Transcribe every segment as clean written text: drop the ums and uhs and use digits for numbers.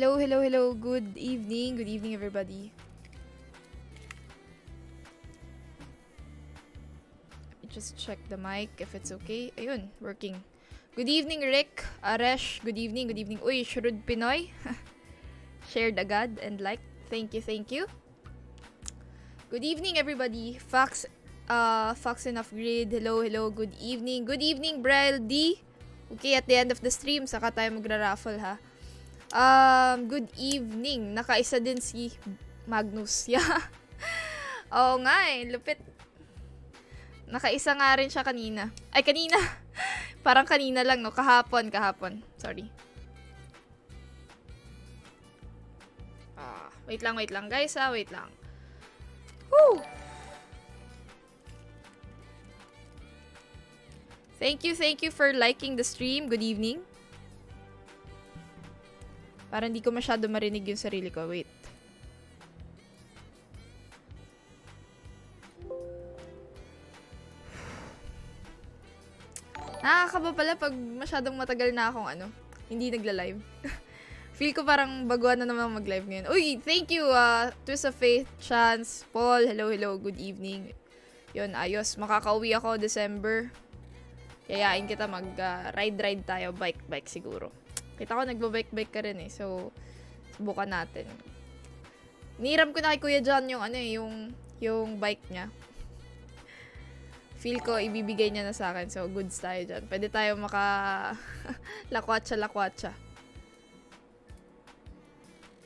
Hello, hello, hello. Good evening. Good evening, everybody. Let me just check the mic if it's okay. Ayun, working. Good evening, Rick. Aresh, good evening, good evening. Uy, Shrud Pinoy. Shared agad and like. Thank you, thank you. Good evening, everybody. Fox Enough Grid. Hello, hello. Good evening. Good evening, Braille D. Okay, at the end of the stream, saka tayo magra-raffle, ha. Good evening. Nakaisa din si Magnus. Yeah. Oo nga eh, lupit. Nakaisa nga rin siya kanina. Ay, kanina. Parang kanina lang, no? Kahapon. Sorry. Wait lang, guys, ha? Wait lang. Woo! Thank you for liking the stream. Good evening. Para hindi ko masyado marinig yung sarili ko. Wait. Nakakaba pala pag masyadong matagal na akong hindi nagla-live. Feel ko parang baguhan na naman mag-live ngayon. Uy, thank you, Twist of Faith, Chance, Paul, hello, good evening. Yun, ayos. Makakauwi ako December. Yayain kita mag-ride tayo, bike siguro. Kita ko nagba-bike ka rin eh, so subukan natin. Niram ko na kay Kuya John yung bike niya. Feel ko, ibibigay niya na sa akin. So, goods tayo dyan. Pwede tayo lakwatsa.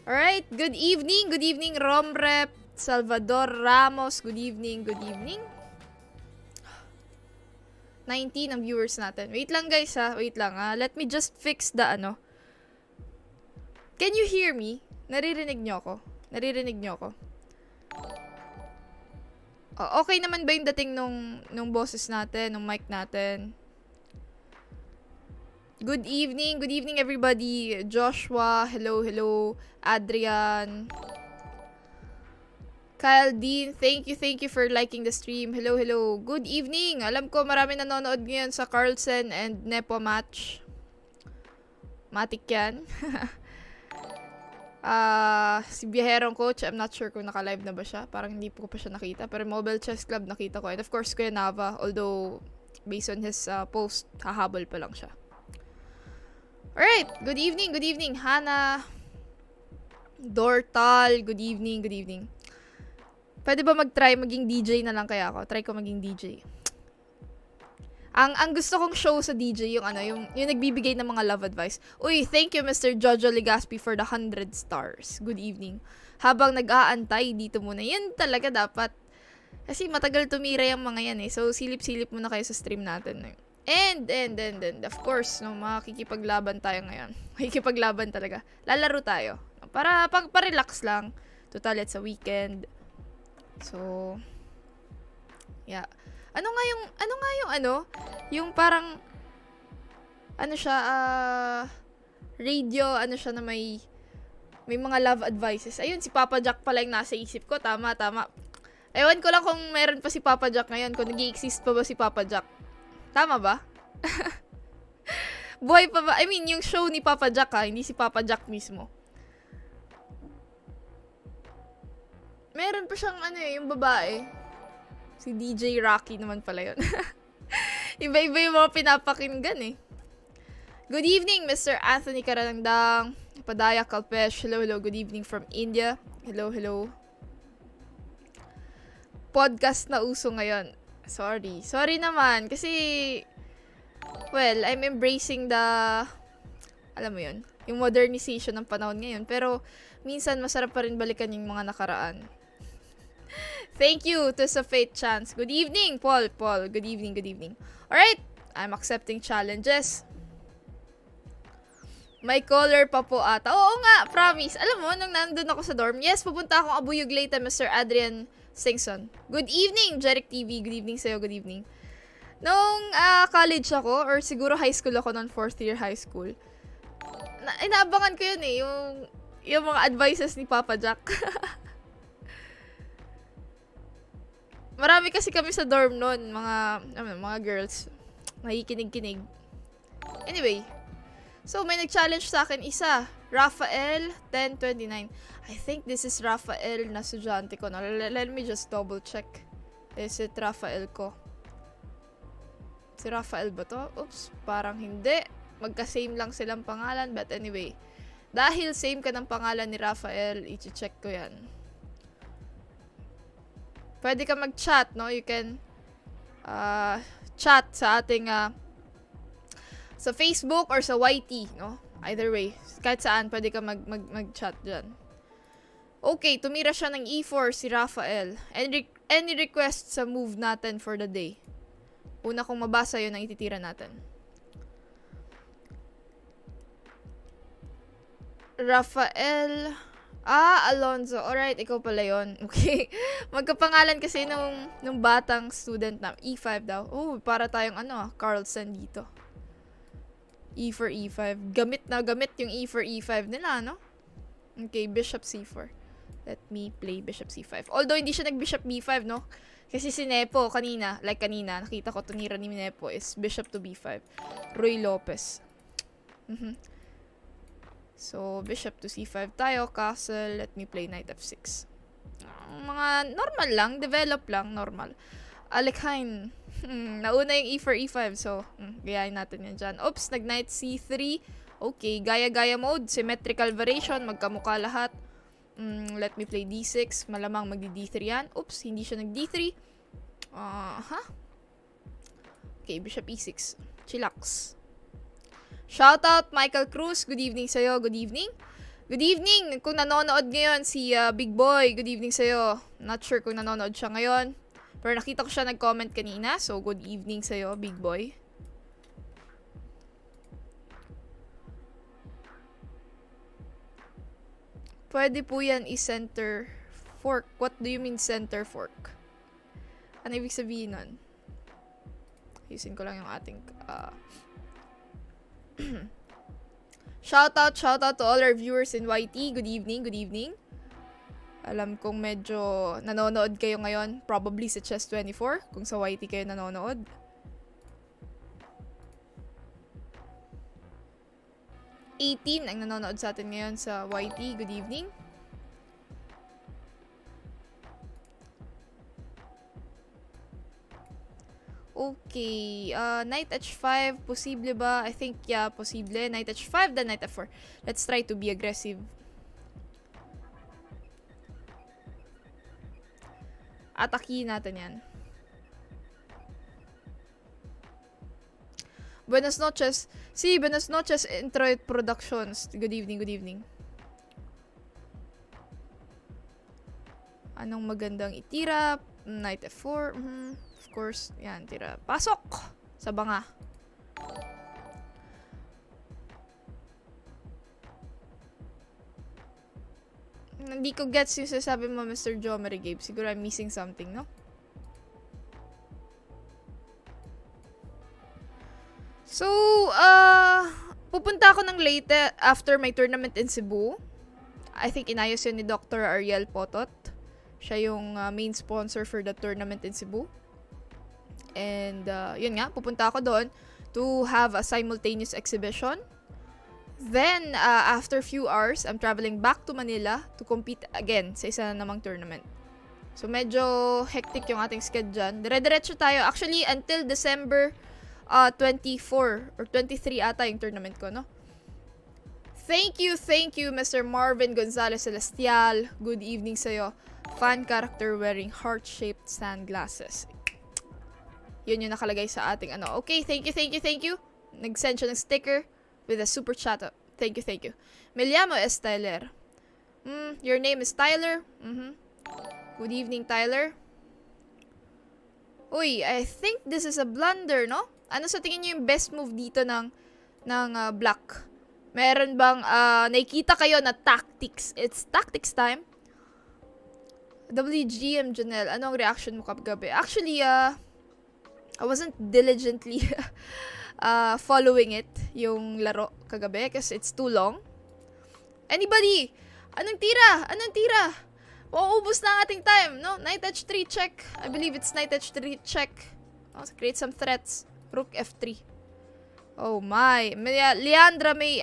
Alright, good evening. Good evening, Romrep, Salvador Ramos. Good evening. 19 ang viewers natin. Wait lang, guys, ha. Wait lang, ha. Let me just fix the Can you hear me? Naririnig niyo ako? Okay naman ba yung dating nung boses natin, nung mic natin? Good evening everybody. Joshua, hello. Adrian. Kyle Dean, thank you for liking the stream. Hello. Good evening. Alam ko marami nanonood ngayon sa Carlsen and Nepo match. Matik yan. Si Biyaherong Coach, I'm not sure kung naka-live na ba siya. Parang hindi ko pa siya nakita. Pero Mobile Chess Club nakita ko. And of course, Kuya Nava. Although, based on his post, hahabol pa lang siya. Alright, good evening. Hana. Dortal, good evening. Pwede ba mag-try maging DJ na lang kaya ako? Try ko maging DJ. Ang gusto kong show sa DJ yung nagbibigay ng mga love advice. Uy, thank you Mr. Jojo Legaspi for the 100 stars. Good evening. Habang nag-aantay dito muna. Yan talaga dapat. Kasi matagal tumira yung mga yan eh. So, silip-silip muna kayo sa stream natin. And of course, makikipaglaban tayo ngayon. Makikipaglaban talaga. Lalaro tayo. Para pa-relax lang. Total, it's a weekend. So, yeah. Ano nga yung yung parang radio na may mga love advices. Ayun, si Papa Jack pala yung nasa isip ko. Tama. Ewan ko lang kung meron pa si Papa Jack ngayon, kung nag-i-exist pa ba si Papa Jack. Tama ba? Buhay pa ba? I mean, yung show ni Papa Jack hindi si Papa Jack mismo. Meron pa siyang yung babae. Si DJ Rocky naman pala yun. Iba-iba yung mga pinapakinggan eh. Good evening, Mr. Anthony Karandang. Padaya Kalpesh. Hello. Good evening from India. Hello. Podcast na uso ngayon. Sorry naman. Kasi, well, I'm embracing alam mo yun, yung modernization ng panahon ngayon. Pero, minsan masarap pa rin balikan yung mga nakaraan. Thank you to sa Faith Chance. Good evening, Paul. Good evening. Alright, I'm accepting challenges. May caller pa po ata. Oo nga, promise. Alam mo, nung nandun ako sa dorm, yes, pupunta akong Abuyog Leyte, Mr. Adrian Singson. Good evening, Jeric TV. Good evening sa'yo, good evening. Nung college ako, or siguro high school ako, noong 4th year high school, inaabangan ko yun eh, yung mga advices ni Papa Jack. Marami kasi kami sa dorm noon, mga girls. Nakikinig-kinig. Anyway, so may nag-challenge sa akin isa, Rafael, 1029. I think this is Rafael na estudyante ko. No? Let me just double check. Is it Rafael ko? Si Rafael ba to? Oops, parang hindi. Magka-same lang silang pangalan. But anyway, dahil same ka ng pangalan ni Rafael, i-check ko yan. Pwede ka mag-chat, no? You can chat sa ating sa Facebook or sa YT, no? Either way, kahit saan pwede ka mag-chat dyan. Okay, tumira siya ng E4 si Rafael. Any request sa move natin for the day? Una kong mabasa yun ang ititira natin. Rafael... Alonzo. Alright, ikaw pala yun. Okay. Magkapangalan kasi nung batang student na. E5 daw. Oh, para tayong Carlsen dito. E4, E5. Gamit na gamit yung E4, E5 nila, no? Okay, Bishop C4. Let me play Bishop C5. Although, hindi siya nag-Bishop B5, no? Kasi si Nepo, kanina, nakita ko tunira ni Nepo is Bishop to B5. Roy Lopez. So, Bishop to C5 tayo. Castle. Let me play Knight F6. Mga normal lang. Develop lang. Normal. Alekhain. Nauna yung E4, E5. So, gayahin natin yan dyan. Oops, nag-Knight C3. Okay, gaya-gaya mode. Symmetrical variation. Magkamukha lahat. Let me play D6. Malamang magdi-D3 yan. Oops, hindi siya nag-D3. Okay, Bishop E6. Chillax. Shoutout, Michael Cruz. Good evening sa'yo. Good evening. Good evening. Kung nanonood ngayon si Big Boy, good evening sa'yo. Not sure kung nanonood siya ngayon. Pero nakita ko siya nag-comment kanina. So, good evening sa'yo, Big Boy. Pwede po yan i-center fork. What do you mean center fork? Ano ibig sabihin nun? Ayusin ko lang yung ating... Shoutout to all our viewers in YT. Good evening, good evening. Alam kong medyo nanonood kayo ngayon. Probably sa Chess24, kung sa YT kayo nanonood. Ang nanonood sa atin ngayon sa YT. Good evening. Okay, Knight H5, posible ba? I think, yeah, posible. Knight H5, then Knight F4. Let's try to be aggressive. Atakihin natin yan. Buenas noches. Sí, buenas noches, Introit Productions. Good evening, good evening. Anong magandang itira? Knight F4. Of course, yan, tira. Pasok! Sa banga. Hindi ko gets yung sasabi mo, Mr. Jomery Gabe. Siguro I'm missing something, no? So, pupunta ako ng late after my tournament in Cebu. I think inayos yun ni Dr. Ariel Potot. Siya yung main sponsor for the tournament in Cebu. And, yun nga, pupunta ako doon to have a simultaneous exhibition. Then, after few hours, I'm traveling back to Manila to compete again sa isa na namang tournament. So, medyo hectic yung ating schedule dyan. Dire-diretso tayo. Actually, until December 24 or 23 ata yung tournament ko, no? Thank you, Mr. Marvin Gonzalez Celestial. Good evening sa'yo. Fan character wearing heart-shaped sunglasses. Yun yung nakalagay sa ating ano. Okay, thank you. Nag-send siya ng sticker with a super chat. Thank you. Me llamo es Tyler. Your name is Tyler? Good evening, Tyler. Uy, I think this is a blunder, no? Ano sa tingin niyo yung best move dito ng black? Meron bang nakikita kayo na tactics? It's tactics time. WGM Janelle, anong reaction mo kagabi? Actually, I wasn't diligently following it, yung laro kagabi, kasi it's too long. Anybody? Anong tira? Mauubos na ang ating time, no? Knight H3 check. I believe it's Knight H3 check. Oh, create some threats. Rook F3. Oh my. Leandra May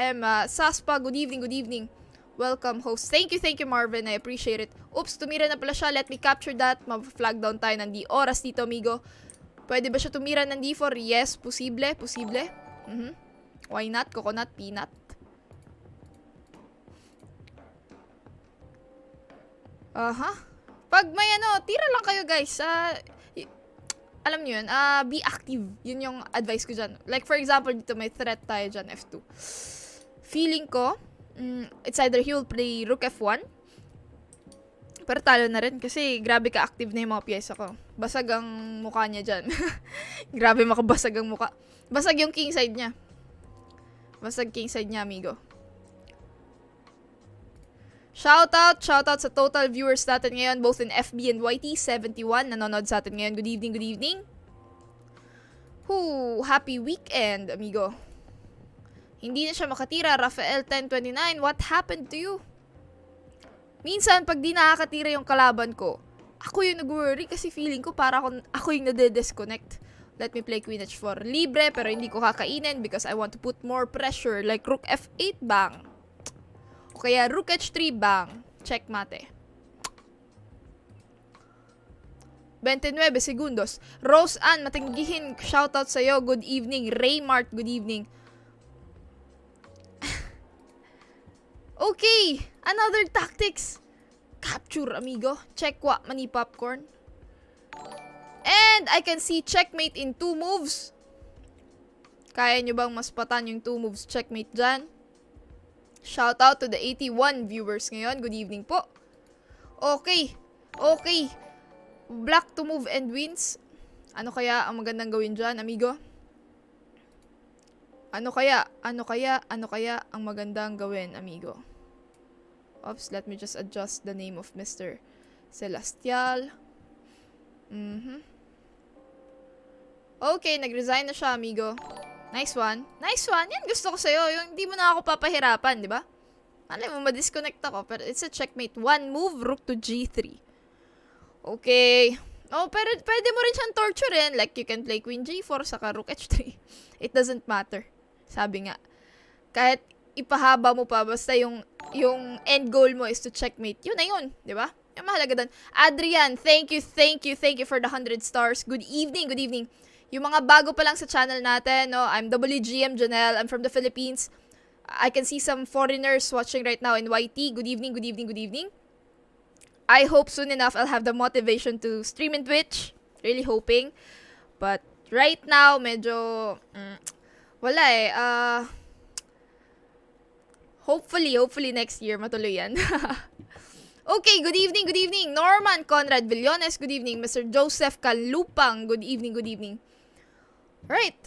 GM Saspa, good evening, good evening. Welcome, host. Thank you, Marvin. I appreciate it. Oops, tumira na pala siya. Let me capture that. Ma-flag down tayo ng di oras dito, amigo. Pwede ba siya tumira ng D4? Yes, posible. Why not? Coconut, peanut. Pag may tira lang kayo, guys. Alam nyo yun, be active. Yun yung advice ko dyan. Like, for example, dito may threat tayo dyan, F2. Feeling ko, it's either he will play Rook F1, pero talo na rin kasi grabe ka-active na yung mga pyesa ko. Basag ang mukha niya dyan. Grabe makabasag ang mukha. Basag yung king side niya. Basag king side niya, amigo. Shoutout sa total viewers natin ngayon, both in FB and YT. 71 nanonood sa atin ngayon. Good evening, good evening. Happy weekend, amigo. Hindi na siya makatira. Rafael 1029, what happened to you? Minsan, pag di nakakatira yung kalaban ko, ako yung nag-worry kasi feeling ko para ako yung nade-disconnect. Let me play Queen H4. Libre, pero hindi ko kakainin because I want to put more pressure. Like Rook F8, bang. O kaya Rook H3, bang. Checkmate. 29 segundos. Rose Ann, matinggihin. Shoutout sa'yo. Good evening. Raymart, good evening. Okay, another tactics. Capture, amigo. Check what, mani popcorn. And I can see checkmate in 2 moves. Kaya nyo bang maspatan yung 2 moves checkmate dyan? Shout out to the 81 viewers ngayon. Good evening po. Okay. Black to move and wins. Ano kaya ang magandang gawin dyan, amigo? Ano kaya ang magandang gawin, amigo? Oops, let me just adjust the name of Mr. Celestial. Okay, nag-resign na siya, amigo. Nice one. Yan, gusto ko sa'yo. Yung hindi mo na ako papahirapan, di ba? Alam mo, ma-disconnect ako. Pero it's a checkmate. 1 move, rook to G3. Okay. Oh, pero pwede mo rin siyang torturein. Like, you can play Queen G4 saka rook H3. It doesn't matter. Sabi nga. Kahit ipahaba mo pa, basta yung end goal mo is to checkmate. Yun na yun, di ba? Yung mahalaga doon. Adrian, thank you for the 100 stars. Good evening. Yung mga bago pa lang sa channel natin, no? I'm WGM Janelle. I'm from the Philippines. I can see some foreigners watching right now in YT. Good evening. I hope soon enough I'll have the motivation to stream in Twitch. Really hoping. But right now, medyo wala eh. Hopefully next year matuloy yan. Okay, good evening. Norman Conrad Villones, good evening. Mr. Joseph Kalupang, good evening. Right.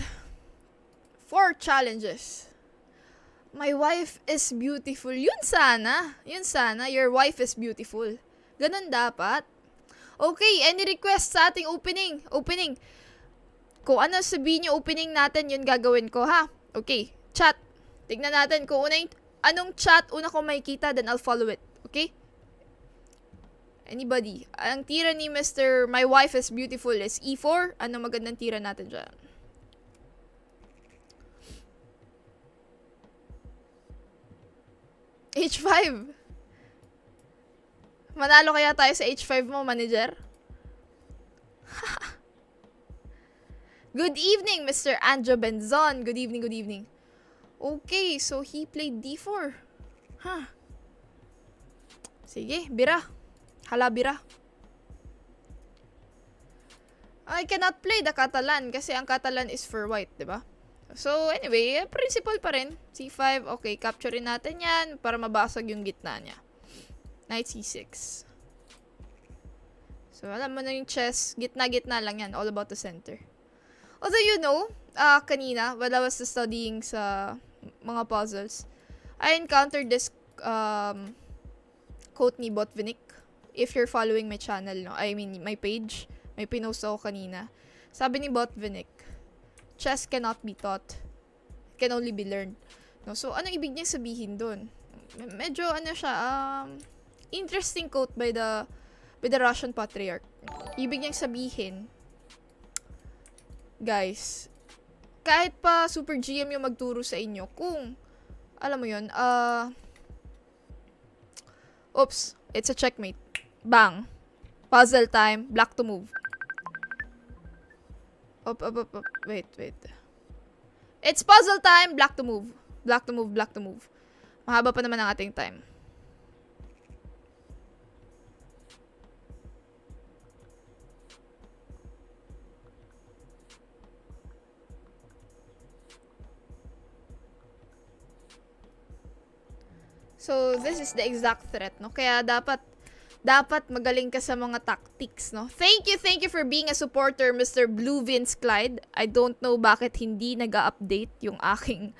4 challenges. My wife is beautiful. Yun sana. Your wife is beautiful. Ganun dapat. Okay, any request sa ating opening? Kung ano sabihin nyo opening natin, yun gagawin ko, ha? Okay, chat. Tignan natin kung anong chat una ko makikita, then I'll follow it. Okay? Anybody? Ang tira ni Mr. My wife is beautiful is E4. Ano magandang tira natin dyan? H5. Manalo kaya tayo sa H5 mo, manager? Good evening, Mr. Andrew Benzon. Good evening. Okay, so he played D4. Sige, bira. Hala, bira. I cannot play the Catalan kasi ang Catalan is for white, diba? So, anyway, principle pa rin. C5, okay, capturein natin yan para mabasag yung gitna niya. Knight C6. So, alam mo na yung chess, gitna-gitna lang yan. All about the center. Although, you know, kanina, while I was studying sa mga puzzles, I encountered this quote ni Botvinnik. If you're following my channel, no? I mean, my page, may pinost ako kanina. Sabi ni Botvinnik, chess cannot be taught. It can only be learned. No? So, anong ibig niya sabihin dun? Medyo, siya, interesting quote by the Russian patriarch. Ibig niyang sabihin, guys, kahit pa Super GM yung magturo sa inyo, kung alam mo yun, oops, it's a checkmate. Bang. Puzzle time, black to move. Up. Wait. It's puzzle time, black to move. Black to move. Mahaba pa naman ang ating time. So, this is the exact threat, no? Kaya dapat magaling ka sa mga tactics, no? Thank you for being a supporter, Mr. Blue Vince Clyde. I don't know bakit hindi nag-update yung aking,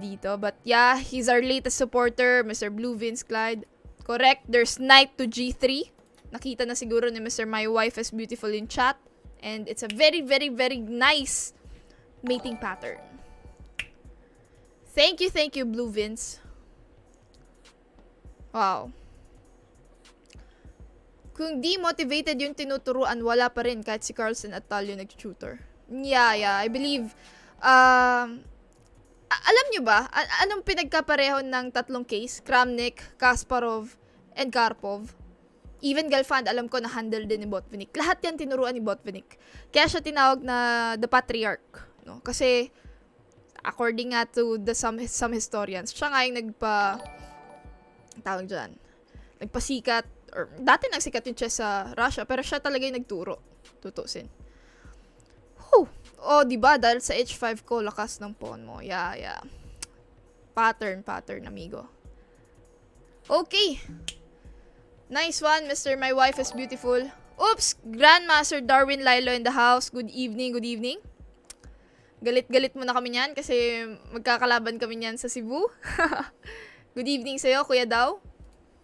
dito. But yeah, he's our latest supporter, Mr. Blue Vince Clyde. Correct, there's knight to g3. Nakita na siguro ni Mr. My Wife is Beautiful in chat. And it's a very, very, very nice mating pattern. Thank you, Blue Vince. Wow. Kung di motivated yung tinuturuan, wala pa rin kahit si Carlsen at Talio nag-tutor. Yeah, I believe, alam nyo ba, anong pinagkapareho ng tatlong case? Kramnik, Kasparov, and Karpov. Even Galfand, alam ko, na-handle din ni Botvinnik. Lahat yan tinuruan ni Botvinnik. Kaya siya tinawag na the Patriarch. No? Kasi, according nga to some historians, siya nga yung nagpasikat, or dati nagsikat yung chess sa Russia, pero siya talaga yung nagturo. Tutusin. Oh, diba? Dahil sa h5 ko, lakas ng pawn mo. Yeah. Pattern, amigo. Okay. Nice one, Mr. My Wife is Beautiful. Oops! Grandmaster Darwin Lilo in the house. Good evening. Galit mo na kami niyan kasi magkakalaban kami niyan sa Cebu. Good evening sa'yo, Kuya Daw.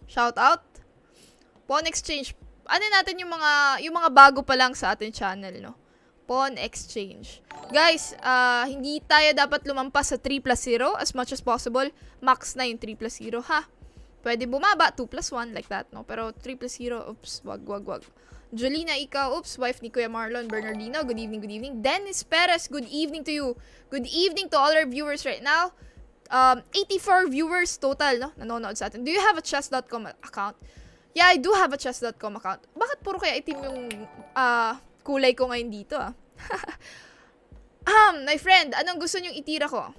Shout out. Pawn exchange. Ano natin yung mga bago pa lang sa ating channel, no? Pawn exchange. Guys, hindi tayo dapat lumampas sa 3+0 as much as possible. Max na yung 3+0, ha? Pwede bumaba, 2+1, like that, no? Pero 3+0, oops, wag. Jolina, ikaw, oops, wife ni Kuya Marlon Bernardino, good evening. Dennis Perez, good evening to you. Good evening to all our viewers right now. 84 viewers total, no? Nanonood sa atin. Do you have a chess.com account? Yeah, I do have a chess.com account. Bakit puro kaya itim yung kulay ko ngayon dito, ah? My friend, anong gusto nyong itira ko?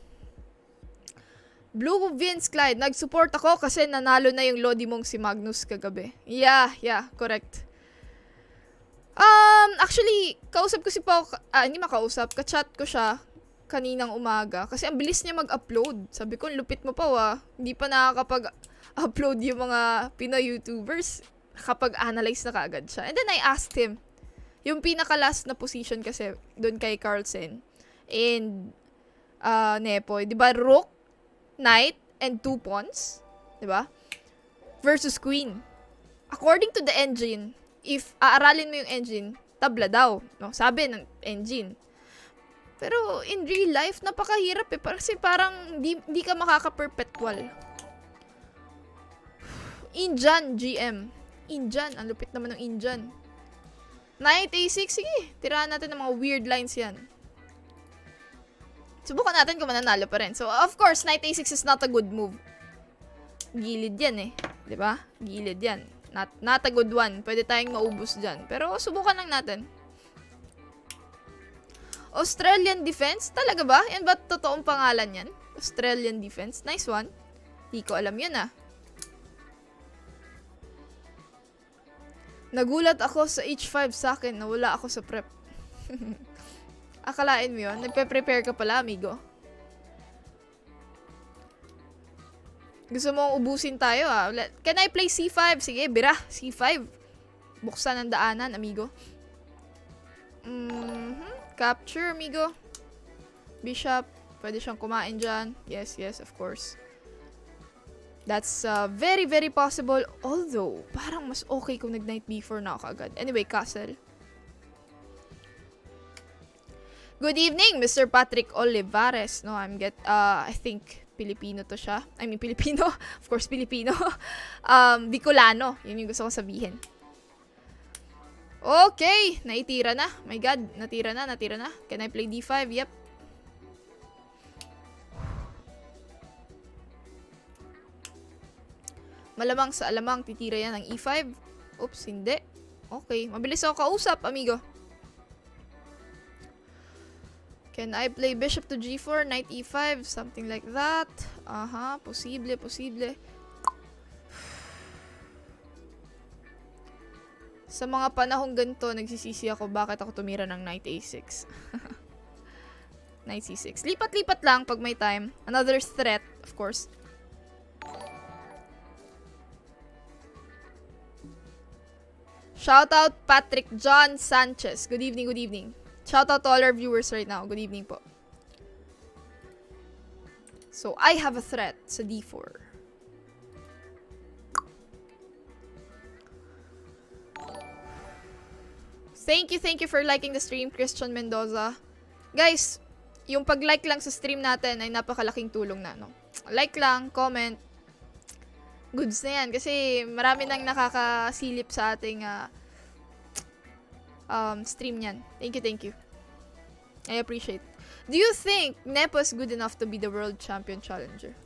Blue Vince Clyde, nag-support ako kasi nanalo na yung Lodi mong si Magnus kagabi. Yeah, correct. Actually, kausap ko si Pao, hindi makausap, ka-chat ko siya kaninang umaga kasi ang bilis niya mag-upload. Sabi ko, lupit mo pa, hindi pa nakakapag-upload yung mga Pinoy YouTubers. Kapag-analyze na kaagad siya. And then I asked him, yung pinaka-last na position kasi doon kay Carlsen and Nepo, di ba, Rook, Knight, and 2 pawns, di ba? Versus Queen. According to the engine, if aaralin mo yung engine, tabla daw, no? Sabi ng engine. Pero in real life, napakahirap eh. Kasi parang di ka makaka-perpetual. Indian, GM. Indian, ang lupit naman ng Indian. Knight A6, sige. Tirahan natin ng mga weird lines yan. Subukan natin kung mananalo pa rin. So, of course, Knight A6 is not a good move. Gilid yan eh. Diba? Gilid yan. Not a good one. Pwede tayong maubos dyan. Pero, subukan lang natin. Australian Defense? Talaga ba? Yan ba totoong pangalan yan? Australian Defense? Nice one. Di ko alam yun ah. Nagulat ako sa H5 sa akin. Nawala ako sa prep. Akalain mo yun? Nagpe-prepare ka pala, amigo. Gusto mong ubusin tayo, ah. Can I play C5? Sige, bira. C5. Buksan ang daanan, amigo. Capture, amigo. Bishop. Pwede siyang kumain dyan. Yes, of course. That's very, very possible. Although, parang mas okay kung nag-knight b4 na ako agad. Anyway, castle. Good evening, Mr. Patrick Olivares. No, I think Pilipino to siya. I mean, Pilipino. Of course, Pilipino. Bicolano. Yun yung gusto ko sabihin. Okay. Naitira na. My God. Natira na. Can I play D5? Yep. Malamang sa alamang titira yan ng E5. Oops, hindi. Okay, mabilis ako kausap, amigo. Can I play bishop to G4, knight E5, something like that? Aha, posible. Sa mga panahong ganito, nagsisisi ako bakit ako tumira ng knight A6. Knight C6. Lipat-lipat lang pag may time. Another threat, of course. Shout out Patrick John Sanchez. Good evening, good evening. Shout out to all our viewers right now. Good evening po. So, I have a threat sa D4. Thank you for liking the stream, Christian Mendoza. Guys, yung pag-like lang sa stream natin ay napakalaking tulong na, no? Like lang, comment. Goods na yan. Kasi marami nang nakakasilip sa ating stream niyan. Thank you. I appreciate. Do you think Nepo is good enough to be the world champion challenger?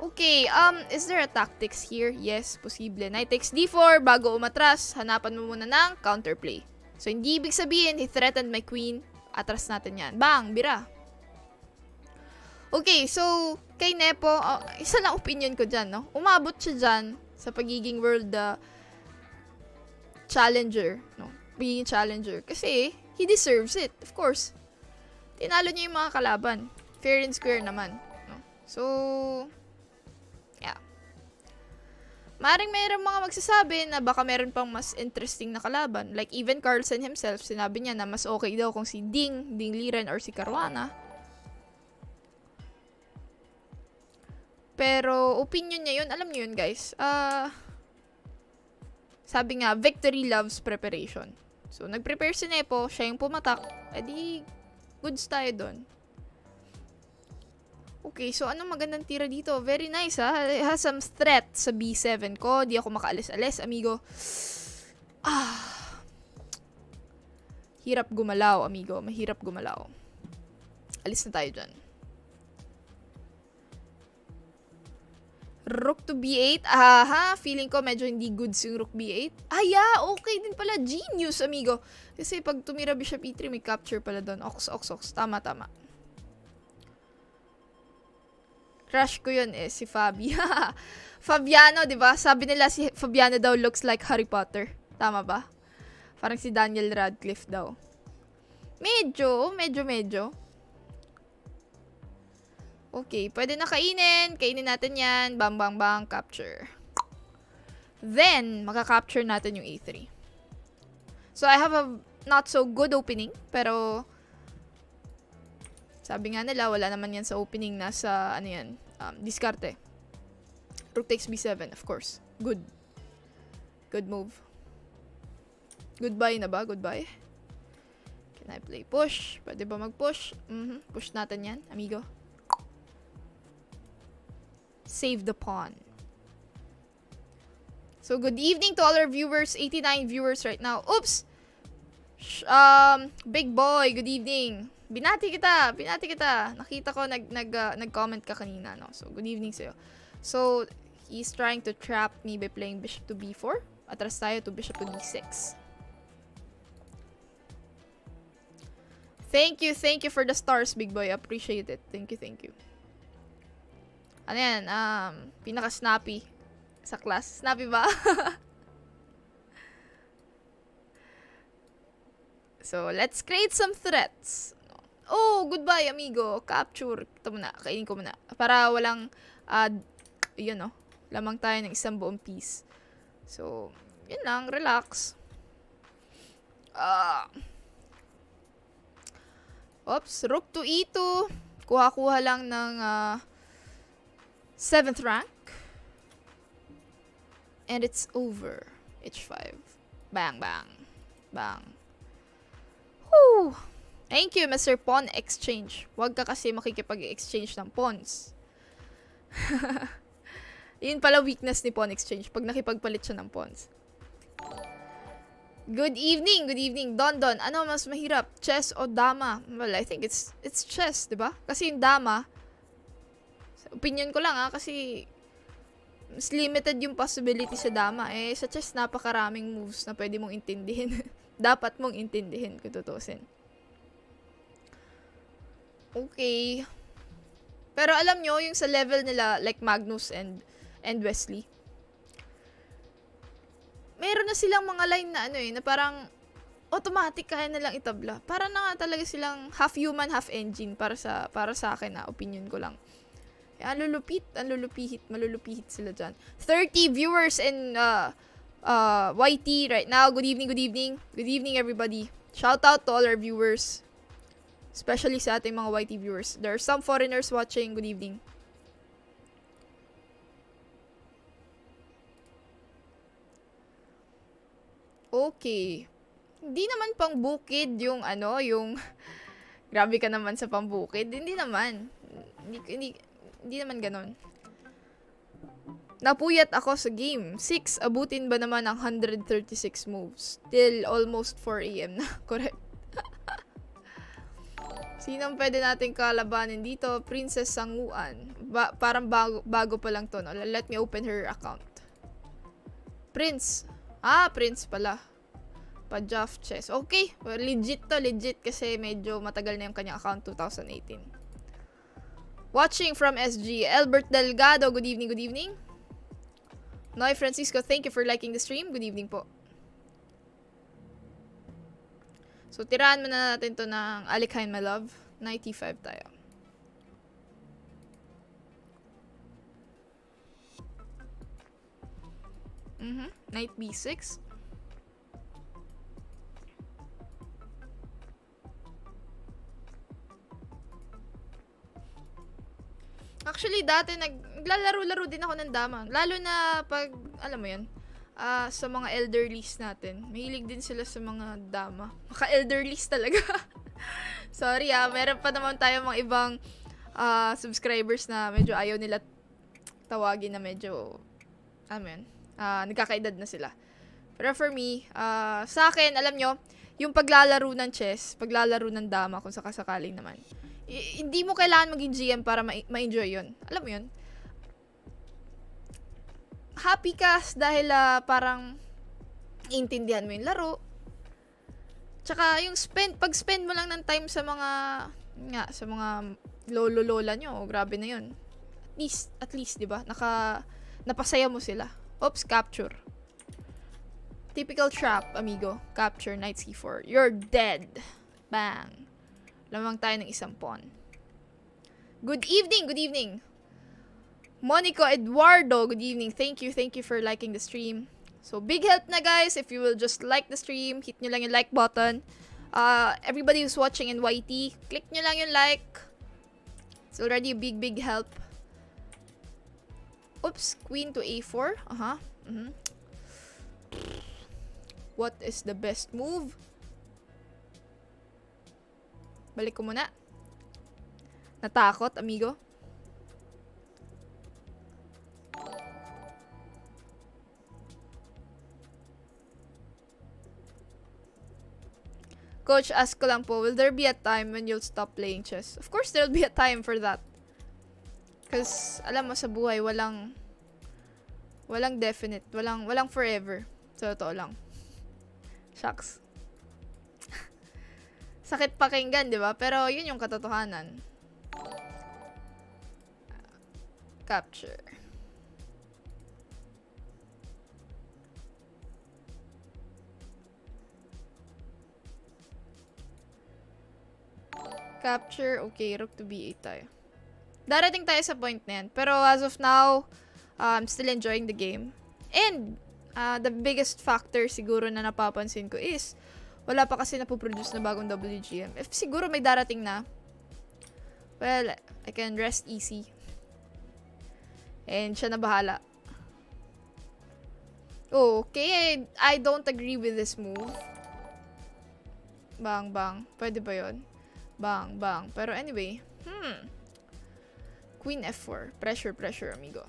Okay, is there a tactics here? Yes, posible. Knight takes D4, bago umatras, hanapan mo muna ng counterplay. So, hindi ibig sabihin, he threatened my queen, atras natin yan. Bang! Bira! Okay, so, kay Nepo, isa lang opinion ko dyan, no? Umabot siya dyan sa pagiging world challenger, no? Pagiging challenger. Kasi, he deserves it, of course. Tinalo niya yung mga kalaban. Fair and square naman, no? So, yeah. Maring mayroong mga magsasabi na baka meron pang mas interesting na kalaban. Like, even Carlsen himself, sinabi niya na mas okay daw kung si Ding Liren, or si Caruana. Pero, opinion niya yun. Alam niyo yun, guys. Sabi nga, victory loves preparation. So, nag-prepare si Nepo. Siya yung pumatak. Edi, goods tayo dun. Okay, so anong magandang tira dito? Very nice, ha? It has some threat sa B7 ko. Di ako makaalis-alis, amigo. Hirap gumalaw, amigo. Mahirap gumalaw. Alis na tayo dyan. Rook to B8. Aha, feeling ko medyo hindi goods yung Rook B8. Yeah, okay din pala. Genius, amigo. Kasi pag tumira Bishop E3, may capture pala doon. Ox. Tama. Crush ko yun si Fabi. Fabiano, di ba? Sabi nila si Fabiano daw looks like Harry Potter. Tama ba? Parang si Daniel Radcliffe daw. Medyo. Okay, pwede na kainin. Kainin natin yan. Bang, capture. Then, makaka-capture natin yung A3. So, I have a not so good opening. Pero, sabi nga nila, wala naman yan sa opening. Nasa, diskarte. Rook takes B7, of course. Good move. Goodbye na ba? Goodbye. Can I play push? Pwede ba mag-push? Push natin yan, amigo. Save the pawn. So, good evening to all our viewers. 89 viewers right now. Oops! Big boy, good evening. Binati kita. Nakita ko nag-comment ka kanina, no? So, good evening sa'yo. So, he's trying to trap me by playing bishop to B4. Atras tayo to bishop to D6. Thank you for the stars, big boy. Appreciate it. Thank you. Ano yan? Pinaka-snappy sa class. Snappy ba? So, let's create some threats. Oh, goodbye, amigo. Capture. Ito muna. Kainin ko muna. Para walang, yun, no? Lamang tayo ng isang buong piece. So, yun lang. Relax. Oops. Rook to E2. Kuha-kuha lang ng, 7th rank. And it's over. H5. Bang. Woo! Thank you, Mr. Pawn Exchange. Huwag ka kasi makikipag-exchange ng pawns. Yun pala weakness ni Pawn Exchange. Pag nakipagpalit siya ng pawns. Good evening. Don. Ano mas mahirap? Chess o dama? Well, I think it's chess, diba? Kasi yung dama, opinion ko lang kasi mas limited yung possibility sa dama. Eh, sa chess, napakaraming moves na pwede mong intindihin. Dapat mong intindihin, kung tutusin. Okay. Pero alam nyo, yung sa level nila, like Magnus and Wesley, meron na silang mga line na ano eh, na parang automatic kaya na lang itabla. Para na nga talaga silang half human, half engine para sa akin na opinion ko lang. Ang malulupihit sila dyan. 30 viewers in YT right now. Good evening. Good evening, everybody. Shout out to all our viewers. Especially sa ating mga YT viewers. There are some foreigners watching. Good evening. Okay. Hindi naman pang bukid yung grabe ka naman sa pambukid. Hindi naman. Hindi naman ganon. Napuyat ako sa game. 6, abutin ba naman ang 136 moves? Till almost 4 AM na. Correct. Sinong pwede nating kalabanin dito? Princess Sanguan. Parang bago pa lang to, no? Let me open her account. Prince. Prince pala. Pajaf Chess. Okay. Well, legit kasi medyo matagal na yung kanyang account, 2018. Watching from SG. Albert Delgado. Good evening. Noy Francisco, thank you for liking the stream. Good evening po. So, tirahan muna natin to ng Alikhain, my love. 95 tayo. Knight B6. Actually, dati naglalaro-laro din ako ng dama. Lalo na pag, alam mo yan, sa mga elderlies natin. Mahilig din sila sa mga dama. Maka-elderlies talaga. Sorry meron pa naman tayo mga ibang subscribers na medyo ayaw nila tawagin na medyo, alam mo yan, nagkakaedad na sila. Pero for me, sa akin, alam nyo, yung paglalaro ng chess, paglalaro ng dama, kung sakasakaling naman, hindi mo kailangan maging GM para ma-enjoy yun. Alam mo yun? Happy ka dahil parang intindihan mo yung laro. Tsaka yung pag-spend mo lang ng time sa mga lolo-lola nyo, grabe na yun. At least, di ba? Napasaya mo sila. Oops, capture. Typical trap, amigo. Capture, knight c4. You're dead. Bang. Lamang tayo ng isang pawn. Good evening. Monico Eduardo, good evening. Thank you for liking the stream. So, big help na guys if you will just like the stream. Hit nyo lang yung like button. Everybody who's watching in YT, click nyo lang yung like. It's already a big help. Oops, queen to a4. What is the best move? Balik ko muna. Natakot, amigo. Coach, ask ko lang po, will there be a time when you'll stop playing chess? Of course, there'll be a time for that. Because, alam mo, sa buhay, walang definite. Walang forever. Sa totoo lang. Shucks. Sakit pakinggan, di ba? Pero, yun yung katotohanan. Capture. Capture. Okay, rook to b8 tayo. Darating tayo sa point na yan. Pero as of now, I'm still enjoying the game. And, the biggest factor siguro na napapansin ko is, wala pa kasi napoproduce na bagong WGM. If siguro may darating na, well, I can rest easy. And siya na bahala. Okay, I don't agree with this move. Bang. Pwede ba yun? Bang. Pero anyway, Queen F4. Pressure, amigo.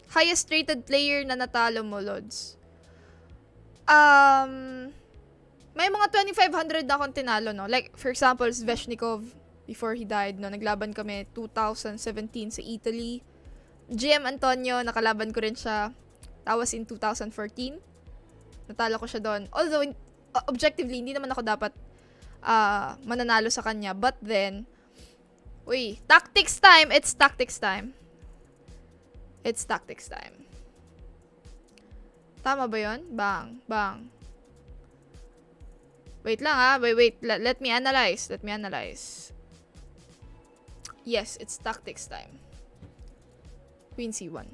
Highest rated player na natalo mo, Lods? May mga 2,500 na akong tinalo, no? Like, for example, Sveshnikov. before he died, no? Naglaban kami 2017 sa Italy. GM Antonio, nakalaban ko rin siya. That was in 2014. Natalo ko siya doon. Although, objectively, hindi naman ako dapat mananalo sa kanya. But then, tactics time! It's tactics time. It's tactics time. Tama ba yun? Bang. Bang. Wait lang ha. Wait. Let me analyze. Let me analyze. Yes, it's tactics time. Queen C1.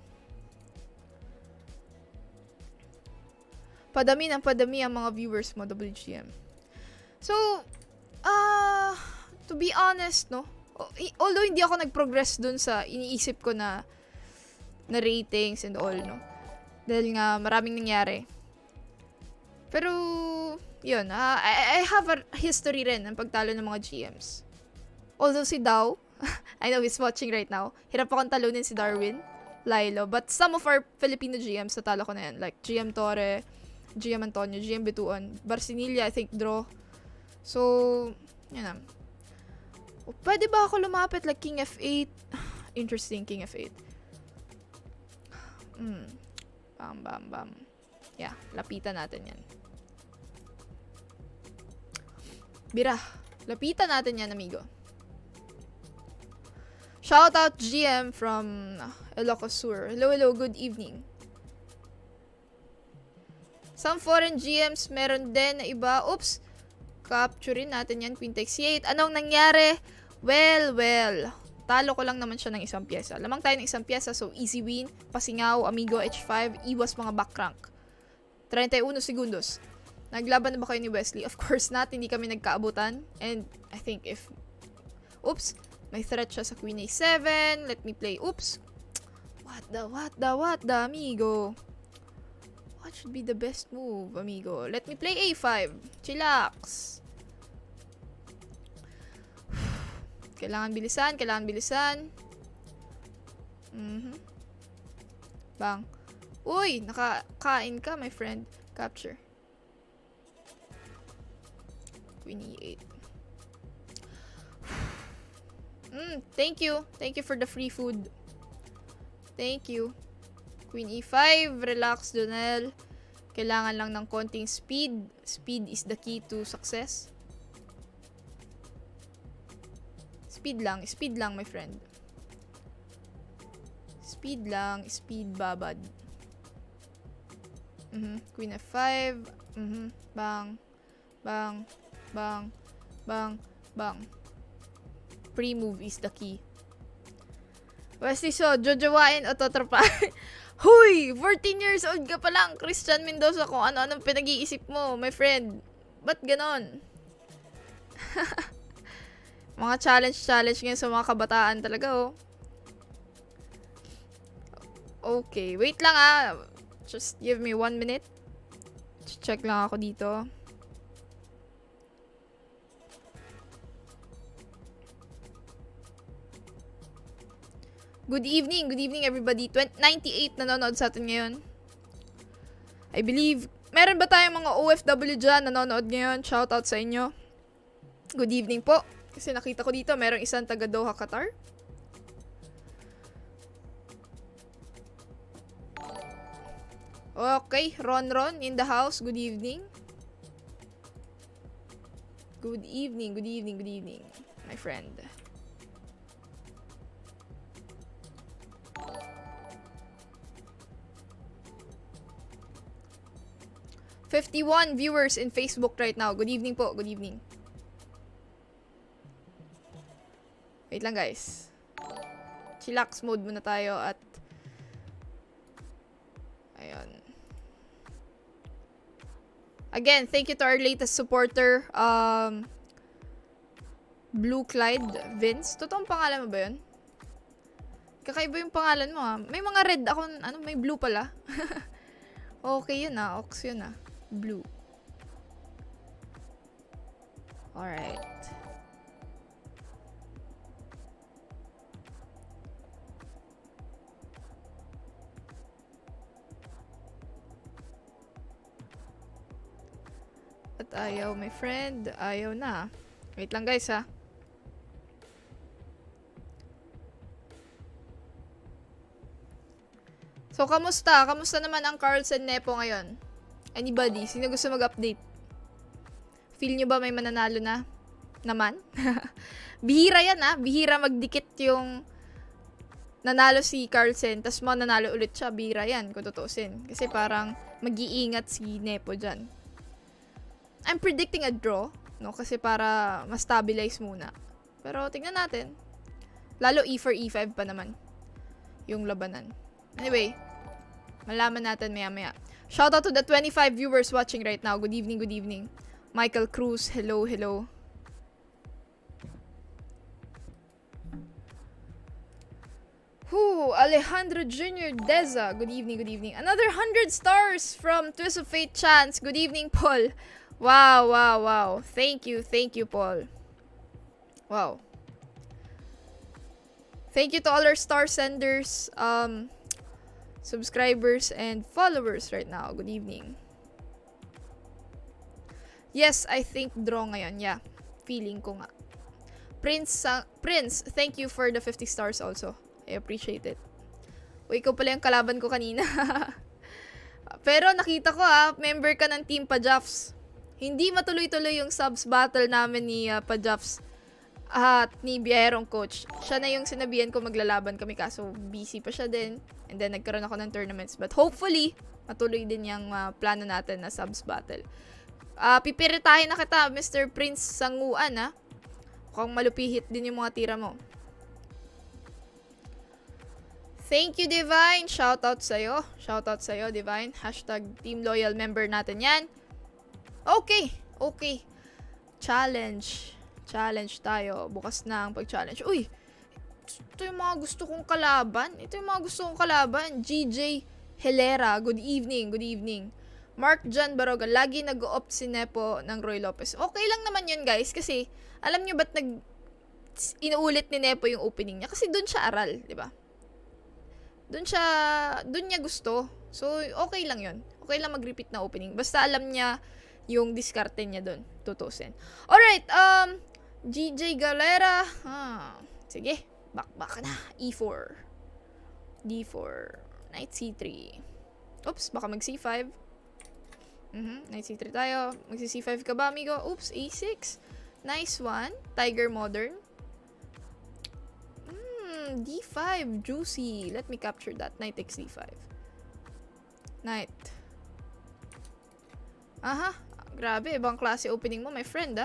Padami ng padami ang mga viewers mo, WGM. So, to be honest, no? Although hindi ako nag-progress dun sa iniisip ko na ratings and all, no? Dahil nga maraming nangyari. Pero, yun, I have a history rin ng pagtalo ng mga GMs. Although si Dao, I know he's watching right now, hirap akong talunin si Darwin, Lilo, but some of our Filipino GMs, natalo ko na yan. Like, GM Torre, GM Antonio, GM Bituon, Barcinilla, I think, draw. So, yun na. Pwede ba ako lumapit like King F8? Interesting, King F8. Bam, bam, bam. Yeah, lapitan natin yan. Bira, lapitan natin yan, amigo. Shoutout GM from Ilocos Sur. Hello, hello, good evening. Some foreign GMs meron din na iba. Oops, capturein natin yan, Queen takes C8. Anong nangyari? Well, talo ko lang naman siya ng isang pyesa. Lamang tayo ng isang pyesa, so easy win. Pasingaw, amigo, H5, iwas mga back rank. 31 segundos. Naglaban na ba kayo ni Wesley? Of course not, hindi kami nagkaabutan. And I think if... Oops, may threat siya sa Queen A7. Let me play. Oops. What the, amigo? What should be the best move, amigo? Let me play A5. Chillax. Kailangan bilisan. Bang. Uy, nakakain ka, my friend. Capture. Queen E8. Thank you. Thank you for the free food. Thank you. Queen E5. Relax, Janelle. Kailangan lang ng konting speed. Speed is the key to success. Speed lang, my friend. Speed lang, speed babad. Queen F5. Bang. Pre-move is the key. Wesley, so, jojowain o totropahin? Huy! 14 years old ka pa lang, Christian Mendoza, kung ano-anong pinag-iisip mo, my friend. Ba't ganon? Mga challenge ngayon sa mga kabataan talaga, oh. Okay, wait lang Just give me 1 minute. Check lang ako dito. Good evening everybody. 98 nanonood sa atin ngayon. I believe, meron ba tayong mga OFW dyan nanonood ngayon? Shoutout sa inyo. Good evening po. Kasi nakita ko dito, merong isang taga Doha, Qatar. Okay, Ron in the house. Good evening. Good evening, my friend. #51 viewers in Facebook right now. Good evening po, good evening. Wait lang guys. Chillax mode muna tayo at ayun. Again, thank you to our latest supporter, Blue Clyde Vince. Totoong pangalan mo ba yun? Kakaiba yung pangalan mo May mga red ako, may blue pala. Okay yun Ox yun Blue. Alright. At ayaw, my friend. Ayaw na. Wait lang guys So, kamusta? Kamusta naman ang Carlsen Nepo ngayon? Anybody? Sino gusto mag-update? Feel nyo ba may mananalo na? Naman? Bihira yan Bihira magdikit yung nanalo si Carlsen, tas mananalo ulit siya. Bihira yan, kung tutusin. Kasi parang mag-iingat si Nepo dyan. I'm predicting a draw, no? Kasi para ma-stabilize muna. Pero tingnan natin. Lalo E4, E5 pa naman yung labanan. Anyway, malaman natin maya-maya. Shoutout to the 25 viewers watching right now. Good evening, good evening. Michael Cruz, hello, hello. Alejandro Jr. Deza, good evening, good evening. Another 100 stars from Twist of Fate Chance. Good evening, Paul. Wow, wow, wow. Thank you, Paul. Wow. Thank you to all our star senders, subscribers, and followers right now. Good evening. Yes, I think draw ngayon. Yeah, feeling ko nga. Prince, thank you for the 50 stars also. I appreciate it. Uy, ikaw pala yung kalaban ko kanina. Pero nakita ko member ka ng Team Pajafs. Hindi matuloy-tuloy yung subs battle namin ni Pajafs at ni Biyerong coach. Siya na yung sinabihan ko maglalaban kami kaso busy pa siya din. And then nagkaroon ako ng tournaments. But hopefully, matuloy din yung plano natin na subs battle. Pipiritahin na kita, Mr. Prince Sanguan Mukhang malupihit din yung mga tira mo. Thank you, Divine. Shoutout sa'yo. Shoutout sa'yo, Divine. Hashtag Team Loyal member natin yan. Okay. Challenge tayo. Bukas na ang pag-challenge. Uy! Ito yung mga gusto kong kalaban. GJ Helera. Good evening. Mark John Baroga. Lagi nag-o-opt si Nepo ng Roy Lopez. Okay lang naman yun, guys. Kasi, alam nyo ba't inuulit ni Nepo yung opening niya? Kasi dun siya aral, di ba? Dun niya gusto. So, okay lang yun. Okay lang mag-repeat na opening. Basta alam niya yung diskarte niya dun. Tutusin. Alright, GJ Galera. Sige, back na. E4. D4. Knight C3. Oops, baka mag C5. Knight C3 tayo. Mag C5 ka ba, amigo? Oops, A6. Nice one. Tiger Modern. D5. Juicy. Let me capture that. Knight takes D5. Knight. Grabe, ibang klase opening mo, my friend,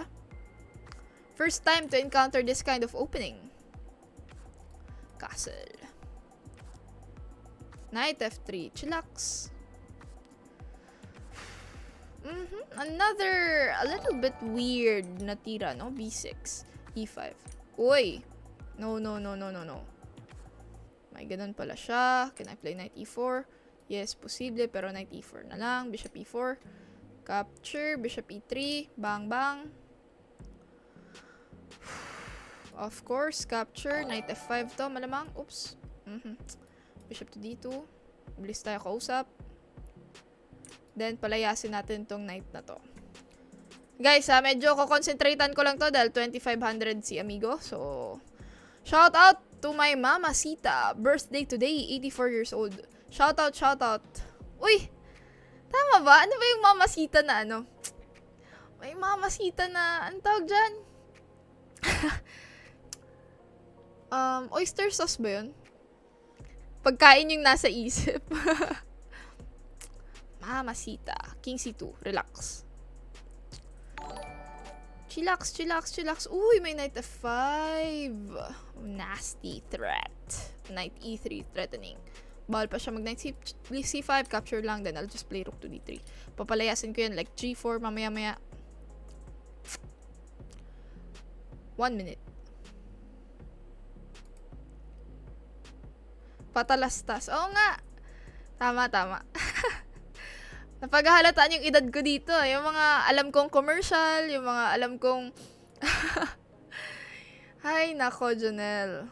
First time to encounter this kind of opening. Castle. Knight F3. Chillax. Another, a little bit weird na tira, no? B6. E5. Uy! No. May ganun pala siya. Can I play Knight E4? Yes, posible, pero Knight E4 na lang. Bishop E4. Capture. Bishop E3. Bang. Of course, capture. Knight F5 to, malamang. Oops. Bishop to D2. Bilis tayo kausap. Then, palayasin natin tong knight na to. Guys, medyo ko-concentratean ko lang to dahil 2,500 si amigo. So, shout out to my mama Sita. Birthday today, 84 years old. Shout out. Uy! Tama ba? Ano ba yung mama Sita na ano? May mama Sita na, anong tawag dyan? Oyster sauce ba yun? Pagkain yung nasa isip. Mama Sita. King C2. Relax. Chillax. Uy, may Knight F5. Nasty threat. Knight E3 threatening. Bawal pa siya mag Knight C5. Capture lang. Then I'll just play Rook to D3. Papalayasin ko yan like G4 mamaya-maya. 1 minute. Patalastas. Oo nga. Tama. Napaghahalataan yung edad ko dito. Yung mga alam kong commercial, yung mga alam kong... Ay, nako, Janelle.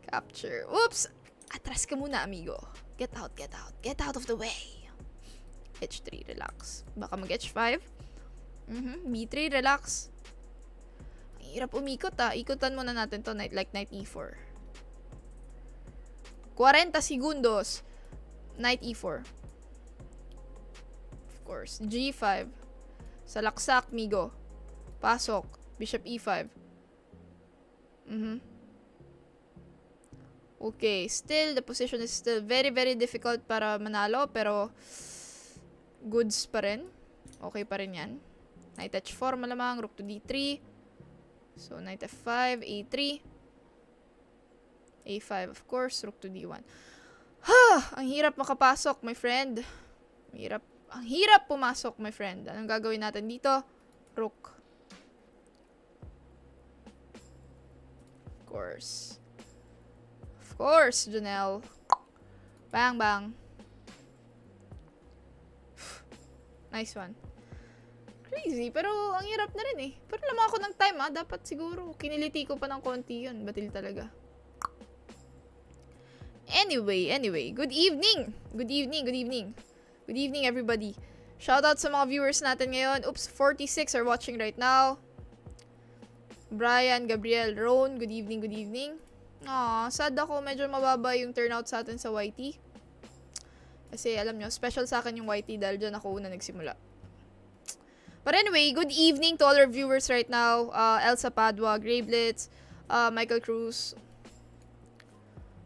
Capture. Oops! Atras ka muna, amigo. Get out. Get out of the way. H3, relax. Baka mag-H5. B3, relax. Ang hirap umikot Ikutan muna natin to, like Knight E4. 40 segundos. Knight e4. Of course. G5. Salaksak, migo. Pasok. Bishop e5. Okay. Still, the position is still very, very difficult para manalo. Pero, goods pa rin. Okay pa rin yan. Knight h4 malamang. Rook to d3. So, knight f5. a3. a5, of course. Rook to d1. Ang hirap makapasok, my friend. Ang hirap pumasok, my friend. Anong gagawin natin dito? Rook. Of course. Of course, Janelle. Bang, bang. Nice one. Crazy, pero ang hirap na rin eh. Pero lamang ako ng time dapat siguro. Kiniliti ko pa ng konti yun. Batil talaga. Anyway. Good evening. Good evening, everybody. Shoutout sa mga viewers natin ngayon. Oops, 46 are watching right now. Brian, Gabriel, Ron, good evening. Sad ako. Medyo mababa yung turnout sa atin sa YT. Kasi alam nyo, special sa akin yung YT dahil dyan ako una nagsimula. But anyway, good evening to all our viewers right now. Elsa Padua, Gravelets, Michael Cruz,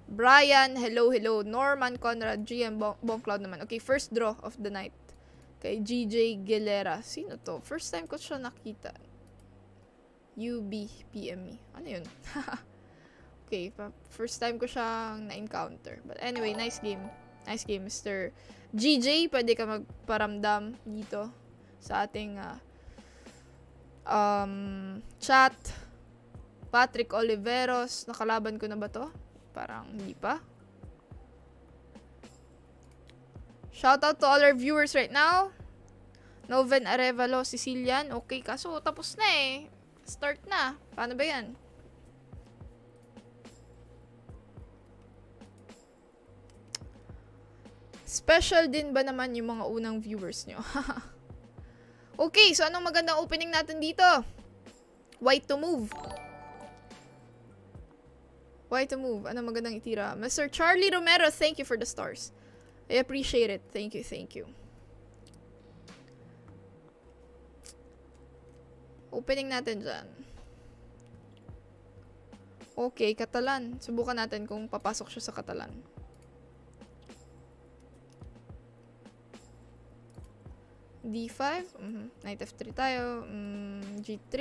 Brian, hello. Norman, Conrad, GM, Bongcloud naman. Okay, first draw of the night. Kay GJ Gilera. Sino to? First time ko siya nakita. UB, PM me. Ano yun? Okay, first time ko siyang na-encounter. But anyway, nice game. Nice game, Mr. GJ. Pwede ka magparamdam dito sa ating chat. Patrick Oliveros. Nakalaban ko na ba to? Parang hindi pa. Shoutout to all our viewers right now. Noven Arevalo, Sicilian. Okay, kaso tapos na eh. Start na. Paano ba yan? Special din ba naman yung mga unang viewers nyo? Okay, so anong magandang opening natin dito? White to move. White to move. Anong magandang itira? Mr. Charlie Romero, thank you for the stars. I appreciate it. Thank you. Opening natin dyan. Okay, Catalan. Subukan natin kung papasok siya sa Catalan. D5. Knight F3 tayo. G3.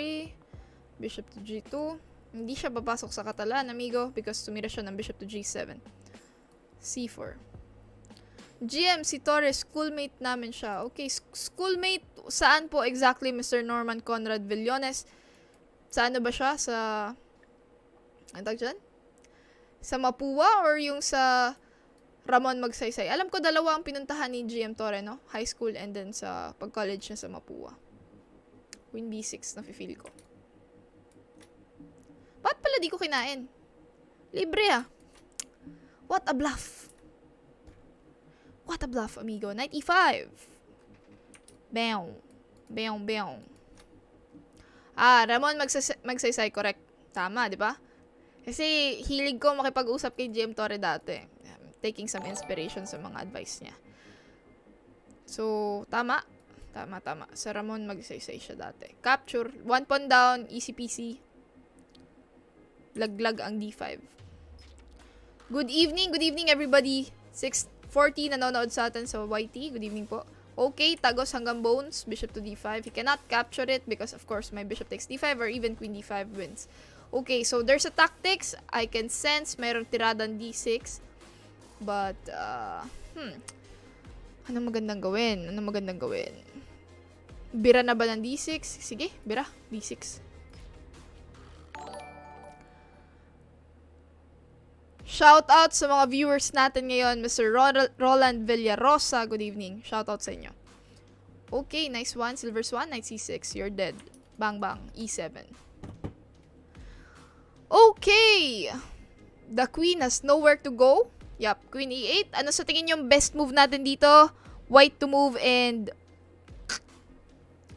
Bishop to G2. Hindi siya papasok sa Catalan, amigo, because tumira siya ng Bishop to G7. C4. GM, si Torres, schoolmate namin siya. Okay, schoolmate, saan po exactly, Mr. Norman Conrad Villones? Saan ba siya? Sa... Ano tawag dyan? Sa Mapua or yung sa Ramon Magsaysay? Alam ko dalawa ang pinuntahan ni GM Torre, no? High school and then sa pag-college niya sa Mapua. Queen B6, nafe-feel ko. Ba't pala di ko kinain? Libre What a bluff. What a bluff, amigo. Knight E5. Bam. Ramon Magsaysay, correct. Tama, di ba? Kasi hilig ko makipag-usap kay GM Torre dati. Taking some inspiration sa mga advice niya. So, tama. Sa Ramon Magsaysay siya dati. Capture. 1 pawn down. Easy peasy. Laglag ang D5. Good evening everybody. 6:40 nanonood sa atin sa YT. Good evening po. Okay, tagos hanggang bones. Bishop to D5. He cannot capture it because of course my bishop takes D5 or even queen D5 wins. Okay, so there's a tactics. I can sense mayroong tiradang D6. But, ano magandang gawin? Bira na ba ng D6? Sige, bira. D6. Shout out sa mga viewers natin ngayon. Mr. Roland Villarosa, good evening. Shout out sa inyo. Okay, nice one. Silver Swan, Knight C6. You're dead. Bang bang. E7. Okay. The queen has nowhere to go. Yup, Queen E8. Ano sa tingin yung best move natin dito? White to move and...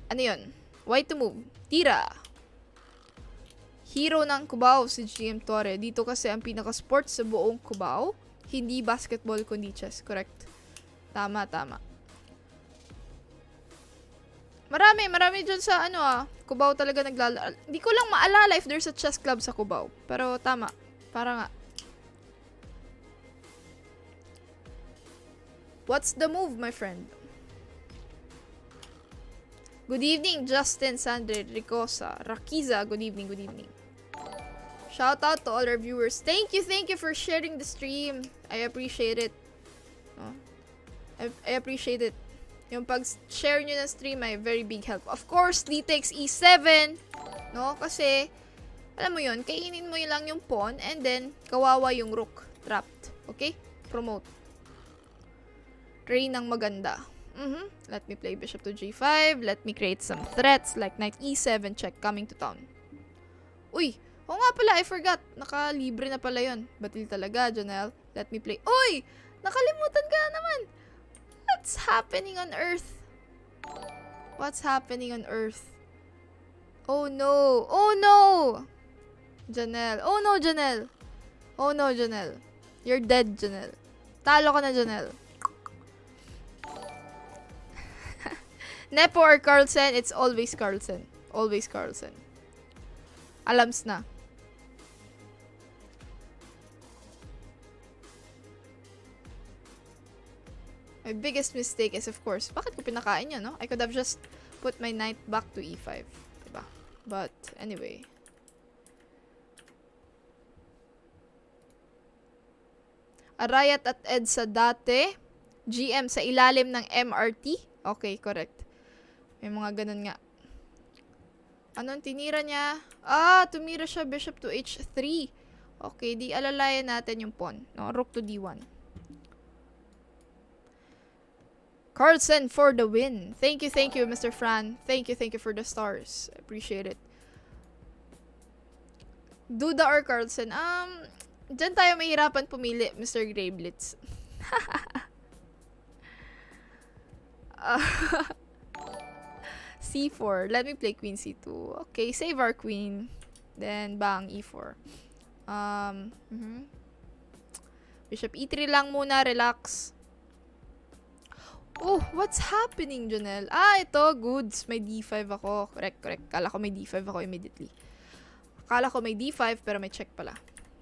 Ano yun? White to move. Tira. Hero ng Cubao si GM Torre. Dito kasi ang pinaka-sport sa buong Cubao. Hindi basketball, kundi chess. Correct. Tama, tama. Marami dyan sa Cubao talaga naglalaro. Hindi ko lang maalala if there's a chess club sa Cubao. Pero tama. Para nga. What's the move, my friend? Good evening, Justin, Sandre, Ricosa, Rakiza. Good evening, good evening. Shout out to all our viewers. Thank you for sharing the stream. I appreciate it. I appreciate it. Yung pag-share nyo ng stream ay very big help. Of course, D takes E7. No? Kasi, alam mo yun, kainin mo yun lang yung pawn and then, kawawa yung rook. Trapped. Okay? Promote. Rain ng maganda. Let me play bishop to G5. Let me create some threats like knight E7 check coming to town. Uy! Oo nga pala, I forgot. Naka-libre na pala yun. Batil talaga, Janelle. Let me play. Uy! Nakalimutan ka na naman. What's happening on Earth? What's happening on Earth? Oh no! Oh no! Janelle. Oh no, Janelle. Oh no, Janelle. You're dead, Janelle. Talo ka na, Janelle. Nepo or Carlsen? It's always Carlsen. Always Carlsen. Alams na. My biggest mistake is, of course, bakit ko pinakain yun, no? I could have just put my knight back to E5. Diba? But, anyway. Arayat at EDSA dati. GM sa ilalim ng MRT. Okay, correct. May mga ganun nga. Anong tinira niya? Tumira siya bishop to H3. Okay, di alalayan natin yung pawn. No? Rook to D1. Carlsen for the win. Thank you, Mr. Fran. Thank you for the stars. I appreciate it. Duda or Carlsen? Diyan tayo mahirapan pumili, Mr. Grablitz. C4. Let me play queen C2. Okay, save our queen. Then, bang, E4. Bishop E3 lang muna. Relax. Oh, what's happening, Janelle? Ito. Goods. May D5 ako. Correct. Kala ko may D5 ako immediately. Kala ko may D5, pero may check pala.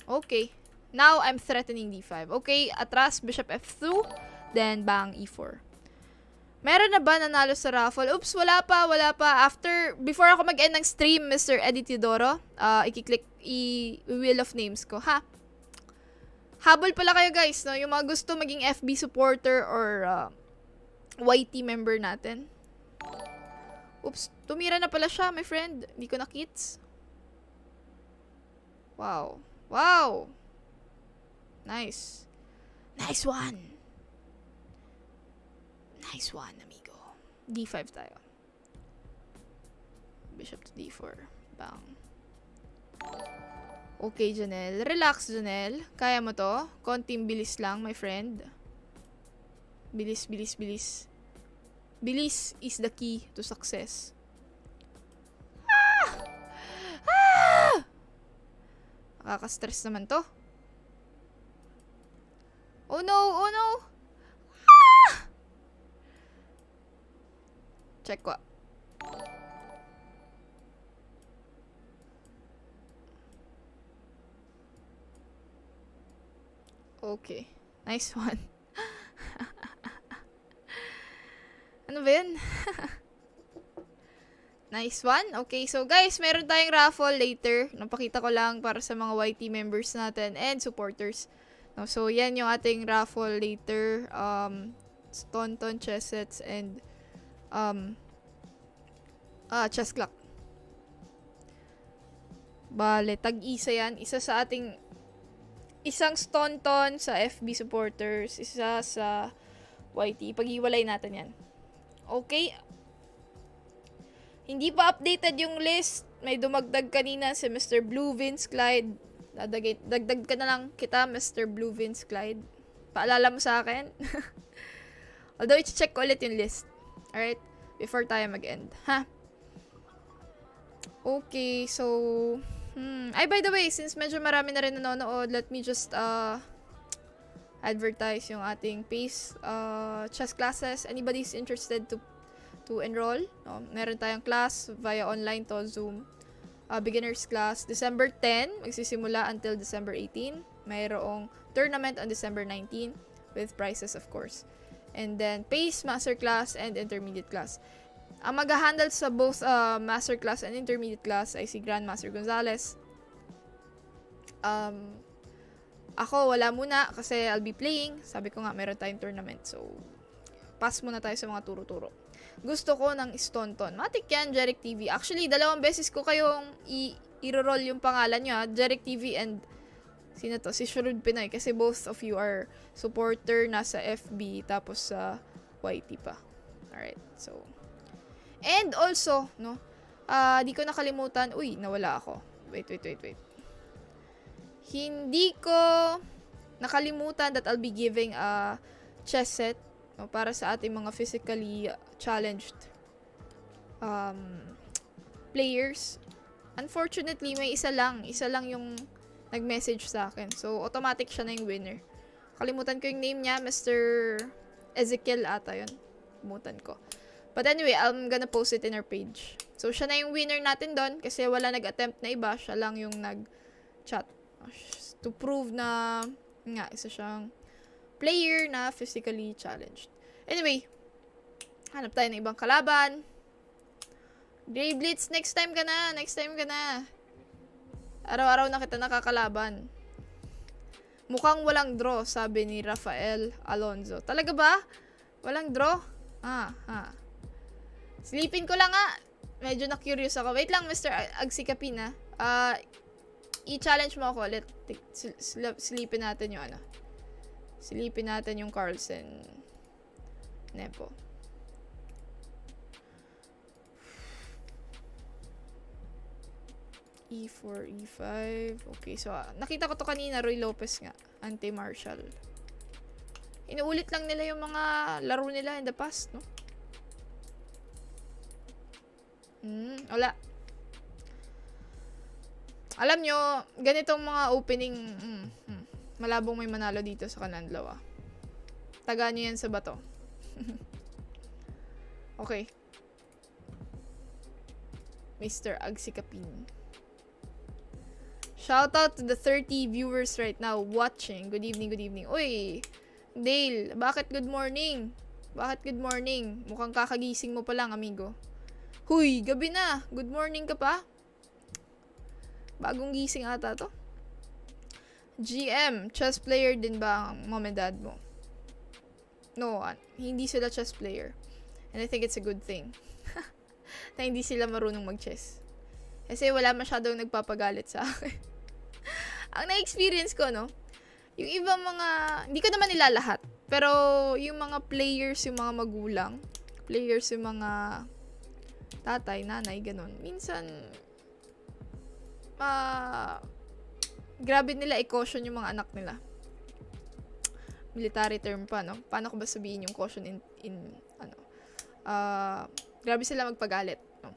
Okay. Now, I'm threatening D5. Okay, atras. Bishop F2. Then, bang, E4. Meron na ba nanalo sa raffle? Oops, wala pa. Before ako mag-end ng stream, Mr. Eddie Teodoro, i-click i-wheel of names ko, ha? Habol pala kayo, guys, no? Yung mga gusto maging FB supporter or YT member natin. Oops, tumira na pala siya, my friend. Hindi ko na-kits. Wow. Nice. Nice one, amigo. D5 tayo. Bishop to D4. Bang. Okay, Janelle. Relax, Janelle. Kaya mo to. Konting bilis lang, my friend. Bilis. Bilis is the key to success. Nakaka-stress naman to. Oh no! Check ko. Okay. Nice one. Ano ba yun? Nice one. Okay, so guys, meron tayong raffle later. Napakita ko lang para sa mga YT members natin and supporters. No, so, yan yung ating raffle later. Tonton, chess sets, and chess clock. Bale, tag-isa yan. Isa sa ating isang stonton sa FB supporters, isa sa YT. Pag-iwalay natin yan. Okay. Hindi pa updated yung list. May dumagdag kanina si Mr. Blue Vince Clyde. Dagdag ka na lang kita, Mr. Blue Vince Clyde. Paalala mo sa akin. Although, i-check ko ulit yung list. Alright? Before tayo mag-end. Ha? Okay, so... Ay, by the way, since medyo marami na rin nanonood, let me just, advertise yung ating PACE chess classes. Anybody's interested to enroll, no? Meron tayong class via online to Zoom. Beginner's class, December 10, magsisimula until December 18. Mayroong tournament on December 19 with prizes, of course. And then, PACE, Master Class, and Intermediate Class. Ang mag-handle sa both Master Class and Intermediate Class ay si Grandmaster Gonzalez. Ako, wala muna kasi I'll be playing. Sabi ko nga, meron tayong tournament. So, pass muna tayo sa mga turo-turo. Gusto ko ng Stonton. Matik yan, Jeric TV. Actually, 2 beses ko kayong i-roll yung pangalan nyo, ha? Jeric TV and sino to? Si Shrewd Pinoy. Kasi both of you are supporter nasa FB tapos sa YT pa. Alright, so. And also, no? Di ko nakalimutan. Uy, nawala ako. Wait. Hindi ko nakalimutan that I'll be giving a chess set, no, para sa ating mga physically challenged players. Unfortunately, may isa lang yung nag-message sa akin. So, automatic siya na yung winner. Kalimutan ko yung name niya, Mr. Ezekiel ata yun. Kalimutan ko. But anyway, I'm gonna post it in our page. So, siya na yung winner natin doon kasi wala nag-attempt na iba. Siya lang yung nag-chat. To prove na, nga, isa siyang player na physically challenged. Anyway, hanap tayo ng ibang kalaban. Grey Blitz, next time ka na. Araw-araw na kita nakakalaban. Mukhang walang draw, sabi ni Rafael Alonzo. Talaga ba? Walang draw? Sleepin ko lang nga. Medyo na-curious ako. Wait lang, Mr. Agsikapin, i-challenge mo ako ulit. Sleepin natin yung Silipin natin yung Carlsen. Nepo. E4, E5. Okay, so nakita ko to kanina, Roy Lopez nga. Anti-Marshall. Inuulit lang nila yung mga laro nila in the past, no? Wala. Alam nyo, ganitong mga opening, malabong may manalo dito sa Kananlaw. Taga nyo yan sa bato. Okay. Mr. Agsikapin. Shoutout to the 30 viewers right now watching. Good evening. Uy, Dale, bakit good morning? Mukhang kakagising mo pa lang, amigo. Huy, gabi na. Good morning ka pa? Bagong gising ata to. GM, chess player din ba ang mom and dad mo? No, hindi sila chess player. And I think it's a good thing. Na hindi sila marunong mag-chess. Kasi wala masyadong nagpapagalit sa akin. Ang na-experience ko, no? Yung ibang mga, hindi ko naman nila lahat. Pero yung mga players, yung mga magulang, players, yung mga tatay, nanay, ganun. Minsan, grabe nila i-caution yung mga anak nila. Military term pa, no? Paano ko ba sabihin yung caution grabe sila magpagalit, no?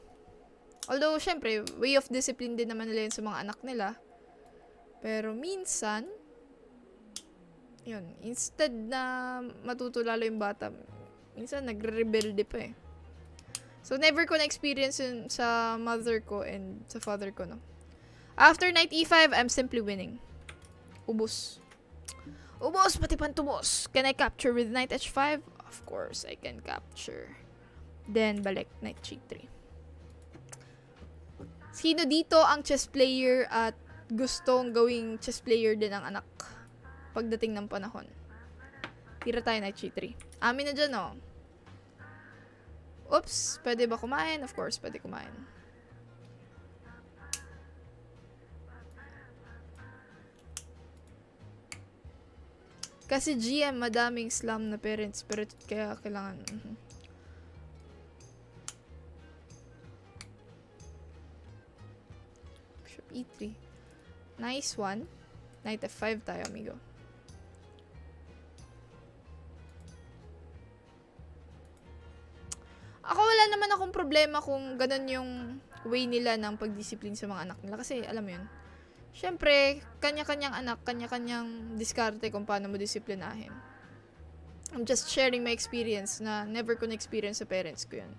Although, syempre, way of discipline din naman nila yun sa mga anak nila. Pero minsan, yun, instead na matuto lalo yung bata, minsan nagre-rebelde pa eh. So, never ko na-experience yun sa mother ko and sa father ko, no? After knight e5, I'm simply winning. Ubos, pati pantubos. Can I capture with knight h5? Of course, I can capture. Then, balik, knight g3. Sino dito ang chess player at gustong gawing chess player din ang anak pagdating ng panahon? Tira tayo knight g3. Amin na dyan, oh. Oops, pwede ba kumain? Of course, pwede kumain. Kasi GM, madaming slum na parents, pero kaya kailangan. Bishop e3. Nice one. Knight f5 tayo, amigo. Ako wala naman akong problema kung ganun yung way nila ng pagdisiplin sa mga anak nila. Kasi, alam mo yun, Siyempre, kanya-kanyang anak, kanya-kanyang diskarte kung paano mo disiplinahin. I'm just sharing my experience na never ko na-experience sa parents ko yun.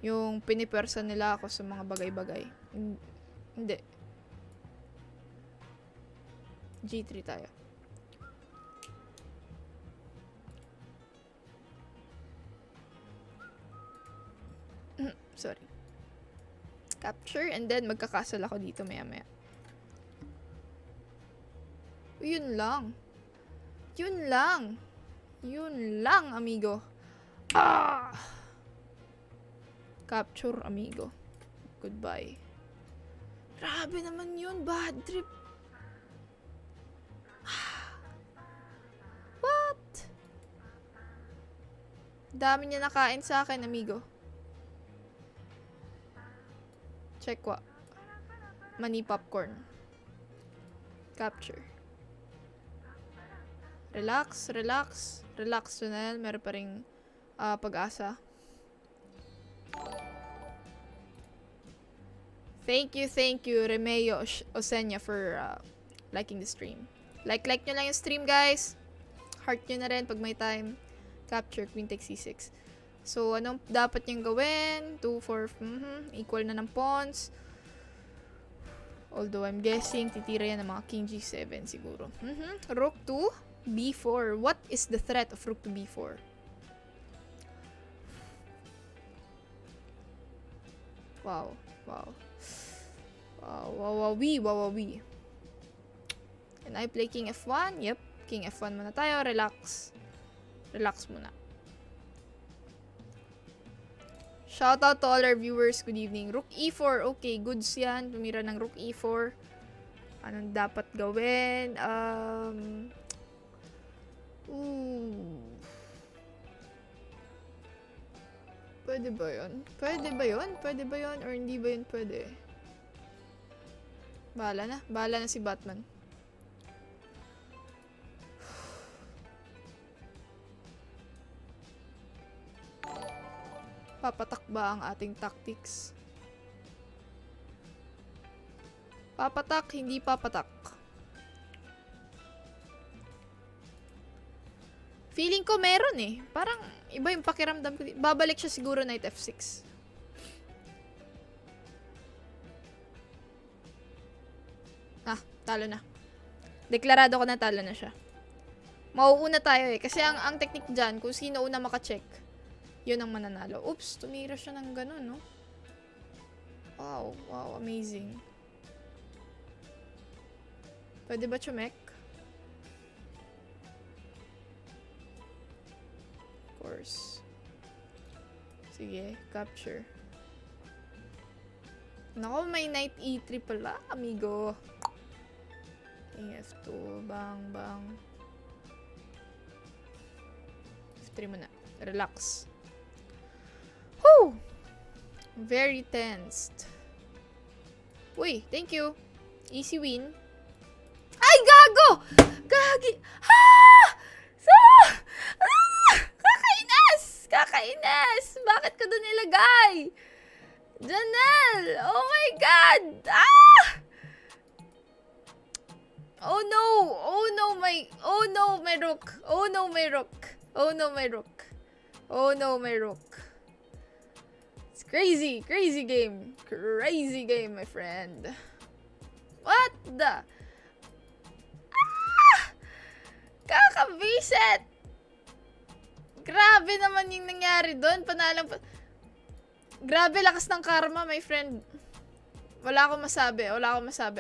Yung pinipersa nila ako sa mga bagay-bagay. Hindi. G3 tayo. Sorry. Capture, and then magkakasal ako dito maya-maya. Yun lang. Yun lang. Yun lang, amigo. Ah! Capture, amigo. Goodbye. Grabe naman yun. Bad trip. What? Dami niya nakain sa akin, amigo. Check wa. Money popcorn. Capture. Relax, relax. Relax, Janelle. Meron pa ring pag-asa. Thank you, Remeo Osenya for liking the stream. Like nyo lang yung stream, guys. Heart nyo na rin pag may time. Capture, Queen takes C6. So, anong dapat niyang gawin? 2, 4, equal na ng pawns. Although, I'm guessing, titira yan ng mga King G7 siguro. Rook to B4. What is the threat of Rook to B4? Wow. Wow. And I play King F1. Yep. King F1 muna tayo. Relax. Relax muna. Shoutout to all our viewers. Good evening. Rook E4. Okay, goods yan. Tumira ng Rook E4. Anong dapat gawin? Pwede ba yun? Or hindi ba yun pwede? Bahala na si Batman. Papatak ba ang ating tactics? Papatak, hindi papatak. Feeling ko meron eh. Parang iba yung pakiramdam ko. Babalik siya siguro knight F6. Talo na. Deklarado ko na talo na siya. Mauuna tayo eh. Kasi ang technique dyan, kung sino una makacheck, yun ang mananalo. Oops, tumira siya ng ganun, no? Wow, amazing. Pwede ba chumek? Of course. Sige, capture. Nako, may knight E3 pala, amigo. King F2, bang. F3 muna. Relax. Whew! Very tensed. Uy, thank you. Easy win. Ay, gago! Gagi! Kakainis! Bakit ko doon ilagay? Janelle! Oh my God! Oh no, my rook. Oh no, my rook. It's crazy game. Crazy game, my friend. What the? Kakabisit! Grabe naman yung nangyari doon. Grabe lakas ng karma, my friend. Wala akong masabi.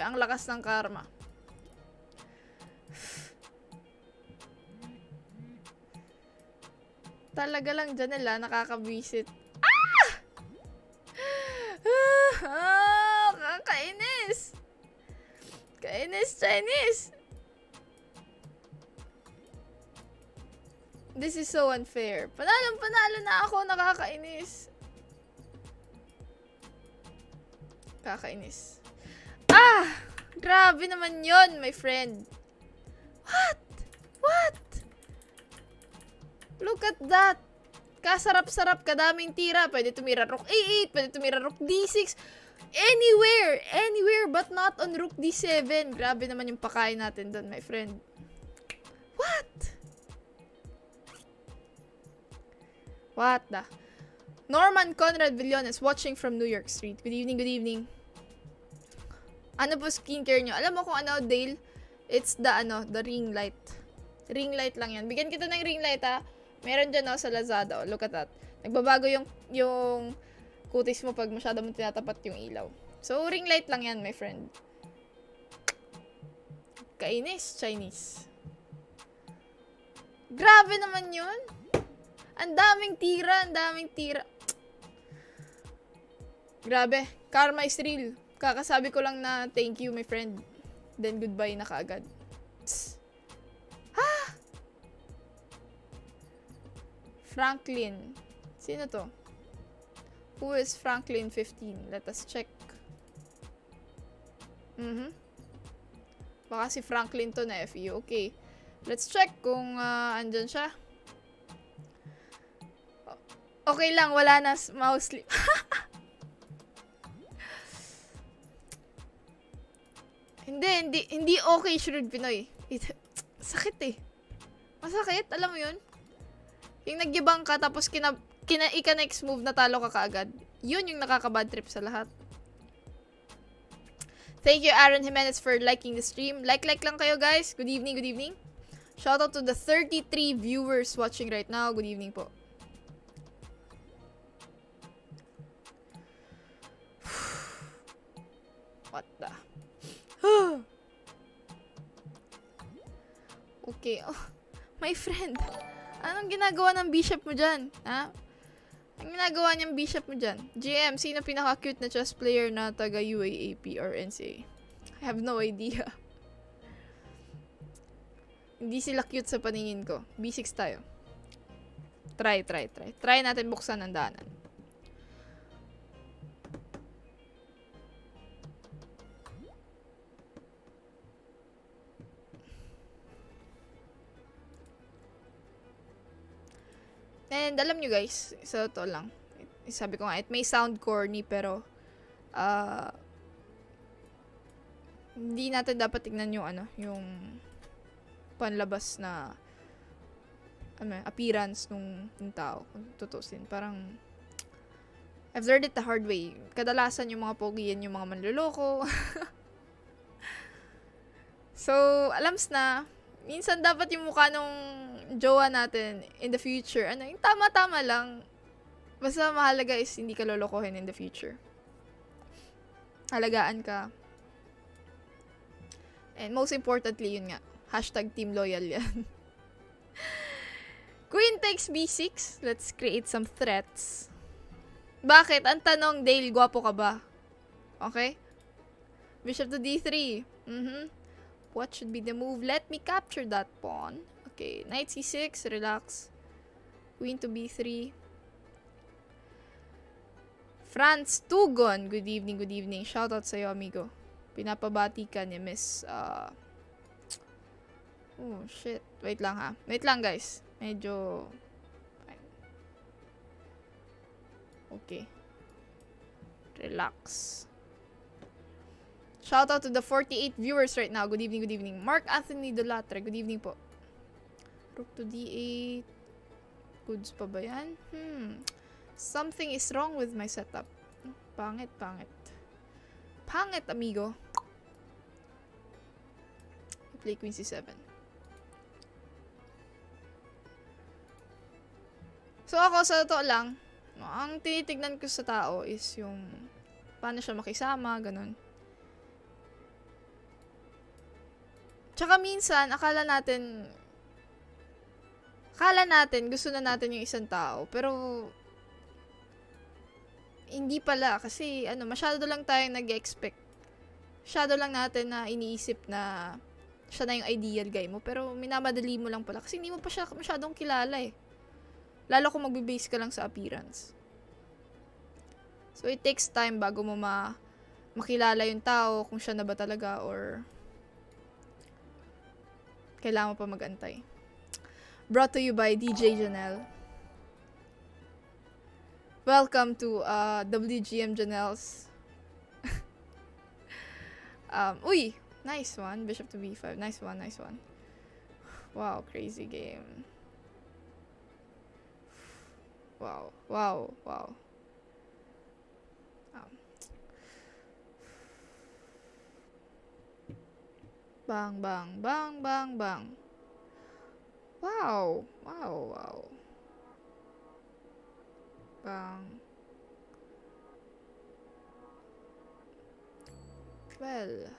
Ang lakas ng karma. Talaga lang, Janelle, nakakabisit. Kakainis! Chinese! This is so unfair. Panalo na ako, nakakainis. Kakainis. Grabe naman yon, my friend. What? Look at that. Kasarap-sarap, kadaming tira. Pwede tumira rook A8, pwede tumira rook D6. Anywhere but not on rook d7. Grabe naman yung pakain natin doon, my friend. What? What the? Norman Conrad Villones watching from New York Street. Good evening, good evening. Ano po skincare nyo? Alam mo kung ano, Dale? It's the ring light. Ring light lang yan. Bigyan kita ng ring light, ha? Meron dyan, sa Lazada. Look at that. Nagbabago yung kutis mo pag masyado mo tinatapat yung ilaw. So, ring light lang yan, my friend. Kainis, Chinese. Grabe naman yun. Ang daming tira. Grabe. Karma is real. Kakasabi ko lang na thank you, my friend. Then goodbye na kaagad. Franklin. Sino to? Who is Franklin 15? Let us check. Baka si Franklin to na FE. Okay. Let's check kung andyan siya. Okay lang, wala na mouse sleep. Hindi okay, Shrewd Pinoy. Sakit eh. Masakit, alam mo yun? Yung nagyabang ka, tapos ika-next move na talo ka kaagad. Yun yung nakaka-bad trip sa lahat. Thank you, Aaron Jimenez, for liking the stream. Like lang kayo, guys. Good evening, good evening. Shout out to the 33 viewers watching right now. Good evening po. What the? Okay. Oh, my friend. Anong ginagawa ng bishop mo dyan? Ha? Ang ginagawa niyang bishop mo dyan? GM, sino pinaka-cute na chess player na taga UAAP or NCA? I have no idea. Hindi sila cute sa paningin ko. B6 tayo. Try. Try natin buksan ang daanan. And alam nyo guys, so to lang. Sabi ko nga, it may sound corny pero hindi natin dapat tignan yung yung panlabas na appearance ng tao. Kung tutusin, parang I've learned it the hard way. Kadalasan yung mga pogi yan yung mga manloloko. So, alams na, minsan dapat yung mukha nung jowa natin in the future, yung tama-tama lang. Basta mahalaga is hindi ka lolokohin in the future. Halagaan ka. And most importantly, yun nga, #team loyal yan. Queen takes b6. Let's create some threats. Bakit? Ang tanong, Dale, gwapo ka ba? Okay? Bishop to d3. What should be the move? Let me capture that pawn. Okay, knight c6, relax. Queen to b3. Franz Tugon, good evening, good evening. Shoutout sa'yo, amigo. Pinapabati ka ni Miss, oh, shit. Wait lang, ha. Wait lang, guys. Medyo, okay. Relax. Shoutout to the 48 viewers right now. Good evening, good evening. Mark Anthony Dolatre, good evening po. Rook to d8. Goods pa ba yan? Something is wrong with my setup. Pangit. Pangit, amigo. Play Queen c7. So ako, sa totoo lang, ang tinitignan ko sa tao is yung paano siya makisama, ganun. Tsaka minsan, akala natin gusto na natin yung isang tao, pero hindi pala kasi masyado lang tayong nag-expect. Masyado lang natin na iniisip na siya na yung ideal guy mo, pero minamadali mo lang pala kasi hindi mo pa siya masyadong kilala eh. Lalo kung magbe-base ka lang sa appearance. So it takes time bago mo makilala yung tao kung siya na ba talaga or kailangan mo pa mag-antay. Brought to you by DJ Janelle. Welcome to WGM Janelle's Uy! Nice one. Bishop to b5. Nice one, nice one. Wow, crazy game. Wow, wow, wow. Bang, bang, bang, bang, bang. Wow, wow, wow. Bang. Well.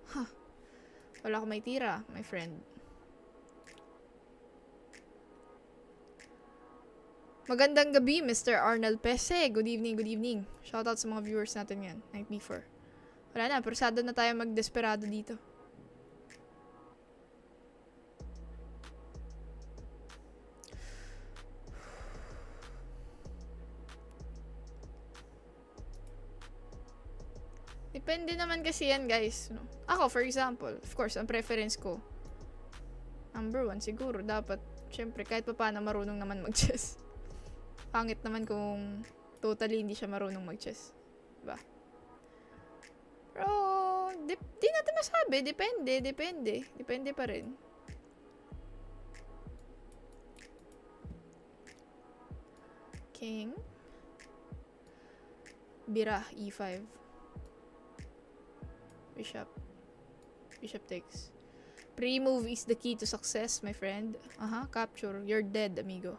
Huh. Wala akong may tira, my friend. Magandang gabi, Mr. Arnold Pese. Good evening, good evening. Shoutout sa mga viewers natin yan. Night before. Wala na, persado na tayo mag-desperado dito. Depende naman kasi yan, guys. No? Ako, for example, of course, ang preference ko, number 1, siguro, dapat, syempre, kahit pa paano marunong naman mag-chess. Pangit naman kung totally hindi siya marunong mag-chess. Diba? Pero, di natin masabi. Depende. Depende pa rin. King. Bira, e5. Bishop. Bishop takes. Pre-move is the key to success, my friend. Capture. You're dead, amigo.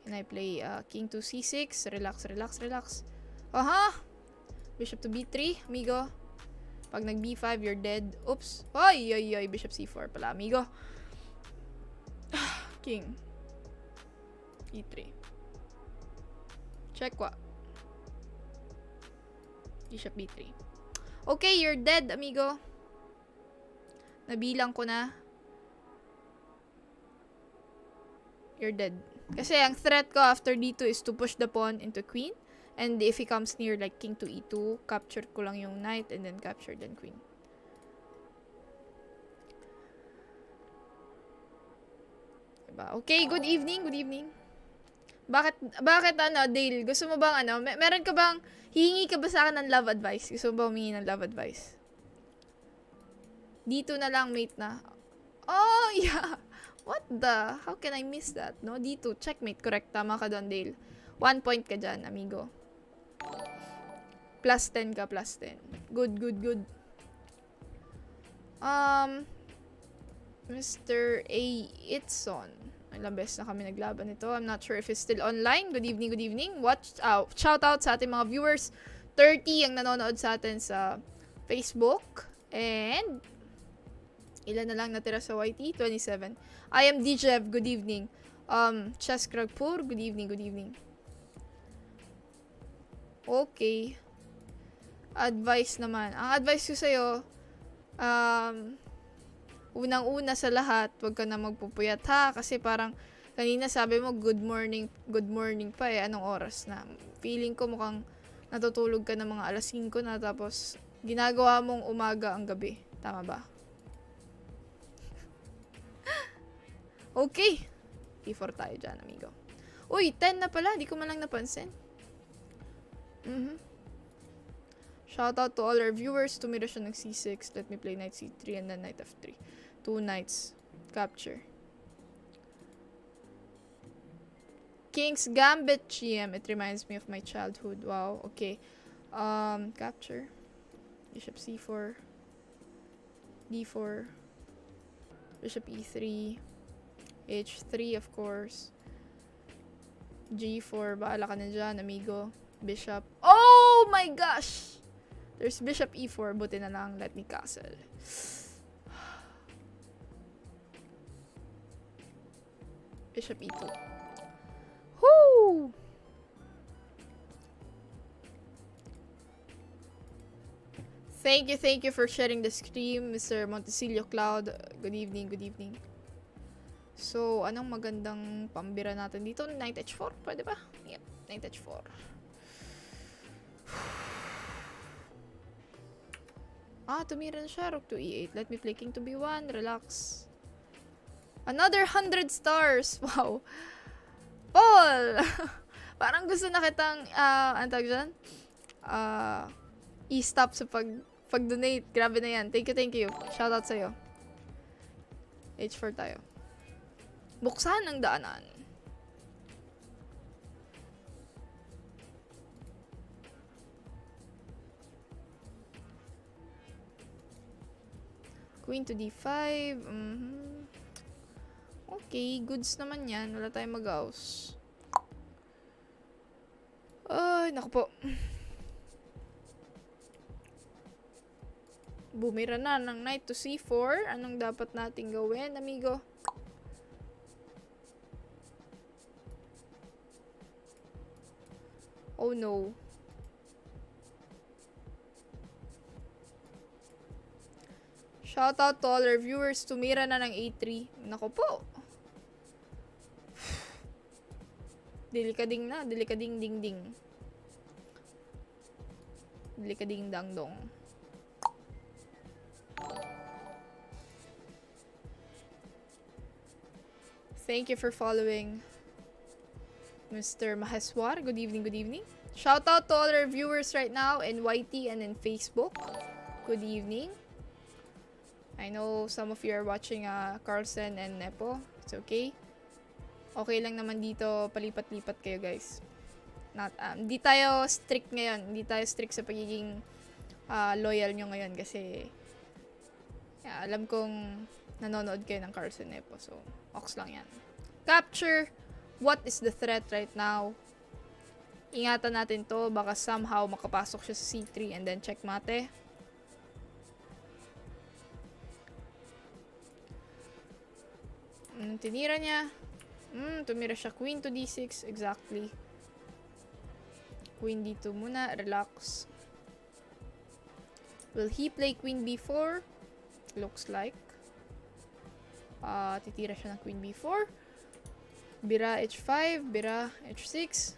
Can I play king to c6? Relax. Bishop to b3, amigo. Pag nag b5, you're dead. Oops. Oy. Bishop c4 pala, amigo. King. e3. Check wa. Bishop b3. Okay, you're dead, amigo. Nabilang ko na. You're dead. Kasi ang threat ko after d2 is to push the pawn into queen. And if he comes near like king to e2, capture ko lang yung knight and then capture then queen. Diba? Okay, good evening. Bakit Dale? Gusto mo bang meron ka bang, hihingi ka ba sa akin ng love advice? Gusto mo ba humingi ng love advice? Dito na lang, mate na. Oh, yeah. What the? How can I miss that? No? D2. Checkmate. Correct. Tama ka doon, Dale. 1 point ka dyan, amigo. Plus 10 ka. Plus 10. Good. Mr. A. Itson. Ilang beses na kami naglaban nito. I'm not sure if it's still online. Good evening. Shout out sa ating mga viewers. 30 ang nanonood sa atin sa Facebook. And ilan na lang natira sa YT? 27. I am DJev. Good evening. Chess Kragpur. Good evening. Okay. Advice naman. Ang advice ko sa'yo, unang-una sa lahat, huwag ka na magpupuyat ha. Kasi parang, kanina sabi mo, good morning pa eh. Anong oras na? Feeling ko mukhang natutulog ka ng mga alas 5 na tapos ginagawa mong umaga ang gabi. Tama ba? Okay. E4 tayo dyan, amigo. Uy, 10 na pala. Di ko man lang napansin. Shoutout to all our viewers. Tumira siya ng c6. Let me play knight c3 and then knight f3. 2 knights. Capture. King's Gambit GM. It reminds me of my childhood. Wow. Okay. Capture. Bishop c4. d4. Bishop e3. h3, of course. g4. Bahala ka na dyan, amigo. Bishop. Oh my gosh! There's bishop e4. Buti na lang. Let me castle. Bishop e2. Whoo! Thank you for sharing the stream, Mr. Montesilio Cloud. Good evening. So, anong magandang pambira natin dito? Knight h4, pwede ba? Yep, knight h4. Tumira na siya. Rook to e8. Let me play king to b1. Relax. Another 100 stars. Wow. Paul! Parang gusto na kitang, ano tawag dyan? I-stop sa pag-donate. Grabe na yan. Thank you. Shoutout sa'yo. H4 tayo. Buksan ang daanan. Queen to D5. Okay, goods naman yan. Wala tayong mag-house. Ay, naku po. Bumira na ng knight to C4. Anong dapat nating gawin, amigo? Oh no. Shoutout to all our viewers. Tumira na ng A3. Naku po. Delikading na. Delikading ding ding. Delikading dang dong. Thank you for following Mr. Maheswar. Good evening, good evening. Shoutout to all our viewers right now in YT and in Facebook. Good evening. I know some of you are watching Carlsen and Nepo. It's okay. Okay lang naman dito, palipat-lipat kayo guys. Hindi tayo strict ngayon. Hindi tayo strict sa pagiging loyal nyo ngayon kasi alam kong nanonood kayo ng Carlsen Nepo. So, ox lang yan. Capture. What is the threat right now? Ingatan natin to. Baka somehow makapasok siya sa C3 and then checkmate. Tinira niya. Tumira siya. Queen to D6. Exactly. Queen D2 muna. Relax. Will he play Queen B4? Looks like. Titira siya ng Queen B4. Bira H5. Bira H6.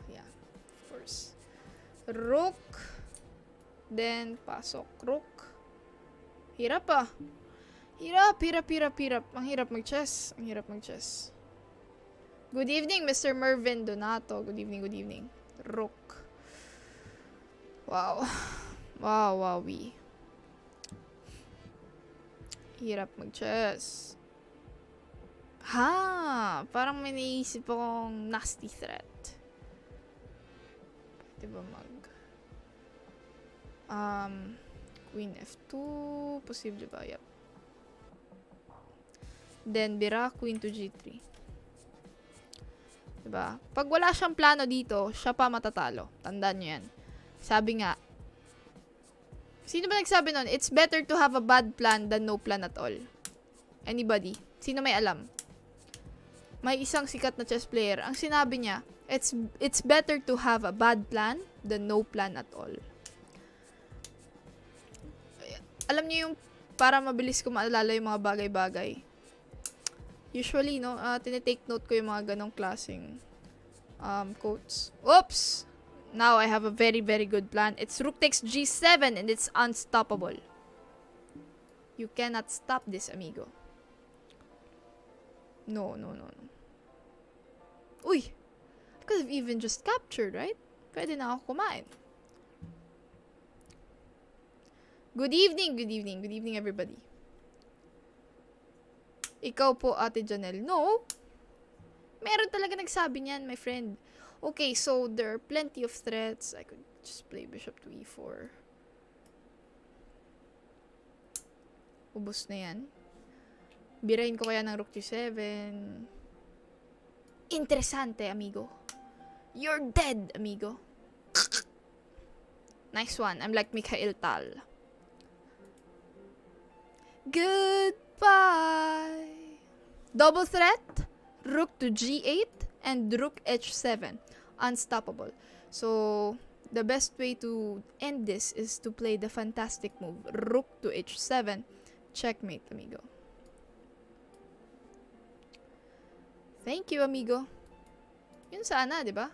Yeah. Of course. Rook. Then, pasok. Rook. Hirap ah. Hirap. Ang hirap mag-chess. Good evening, Mr. Mervin Donato. Good evening. Rook. Wow. Wowie. Hirap mag-chess. Parang may naisip akong nasty threat. Pwede ba Queen F2. Posible ba? Yep. Then, bira, Queen to G3. Diba? Pag wala siyang plano dito, siya pa matatalo. Tandaan nyo yan. Sabi nga, sino ba nagsabi nun? It's better to have a bad plan than no plan at all. Anybody? Sino may alam? May isang sikat na chess player. Ang sinabi niya, it's better to have a bad plan than no plan at all. Alam niyo yung para mabilis ko maalala yung mga bagay-bagay. Usually, no, tinitake note ko yung mga ganong klaseng quotes. Oops! Now I have a very, very good plan. It's rook takes G7 and it's unstoppable. You cannot stop this, amigo. No. Uy! I could have even just captured, right? Pwede na ako kumain. Good evening, everybody. Ikaw po, Ate Janelle. No. Meron talaga nagsabi niyan, my friend. Okay, so there are plenty of threats. I could just play bishop to e4. Ubus na yan. Birahin ko kaya ng rook to 7. Interesante, amigo. You're dead, amigo. Nice one. I'm like Mikhail Tal. Goodbye. Double threat. Rook to g8 and rook h7. Unstoppable. So, the best way to end this is to play the fantastic move. Rook to h7. Checkmate, amigo. Thank you, amigo. Yun sana, di ba?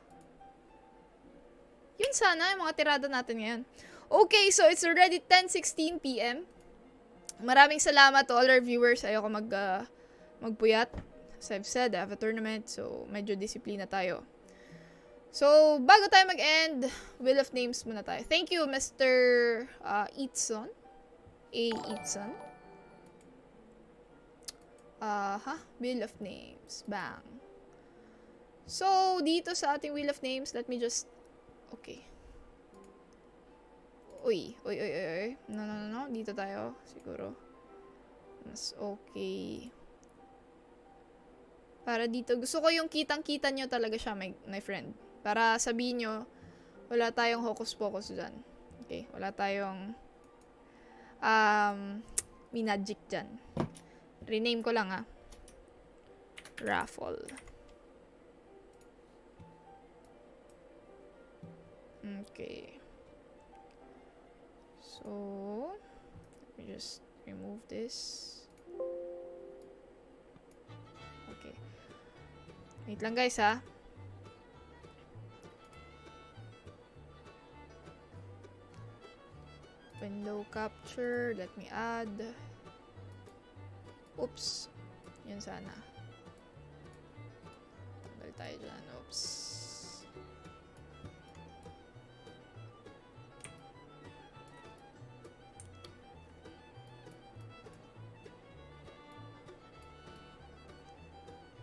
Yun sana yung mga tirada natin ngayon. Okay, so it's already 10:16 p.m. Maraming salamat to all our viewers. Ayoko magpuyat. As I've said, I have a tournament, so medyo disiplina tayo. So, bago tayo mag-end, Wheel of Names muna tayo. Thank you, Mr. Eatson. Eatson. Wheel of Names. Bang. So, dito sa ating Wheel of Names, let me just... Okay. Uy. No. Dito tayo. Siguro. Mas okay. Para dito. Gusto ko yung kitang-kita nyo talaga siya, my friend. Para sabihin nyo, wala tayong hocus-pocus dyan. Okay. Wala tayong minagic dyan. Rename ko lang Raffle. Okay. So, let me just remove this. Okay. Wait lang guys Window capture. Let me add. Oops. Yun sana. Tanggal tayo dyan. Oops.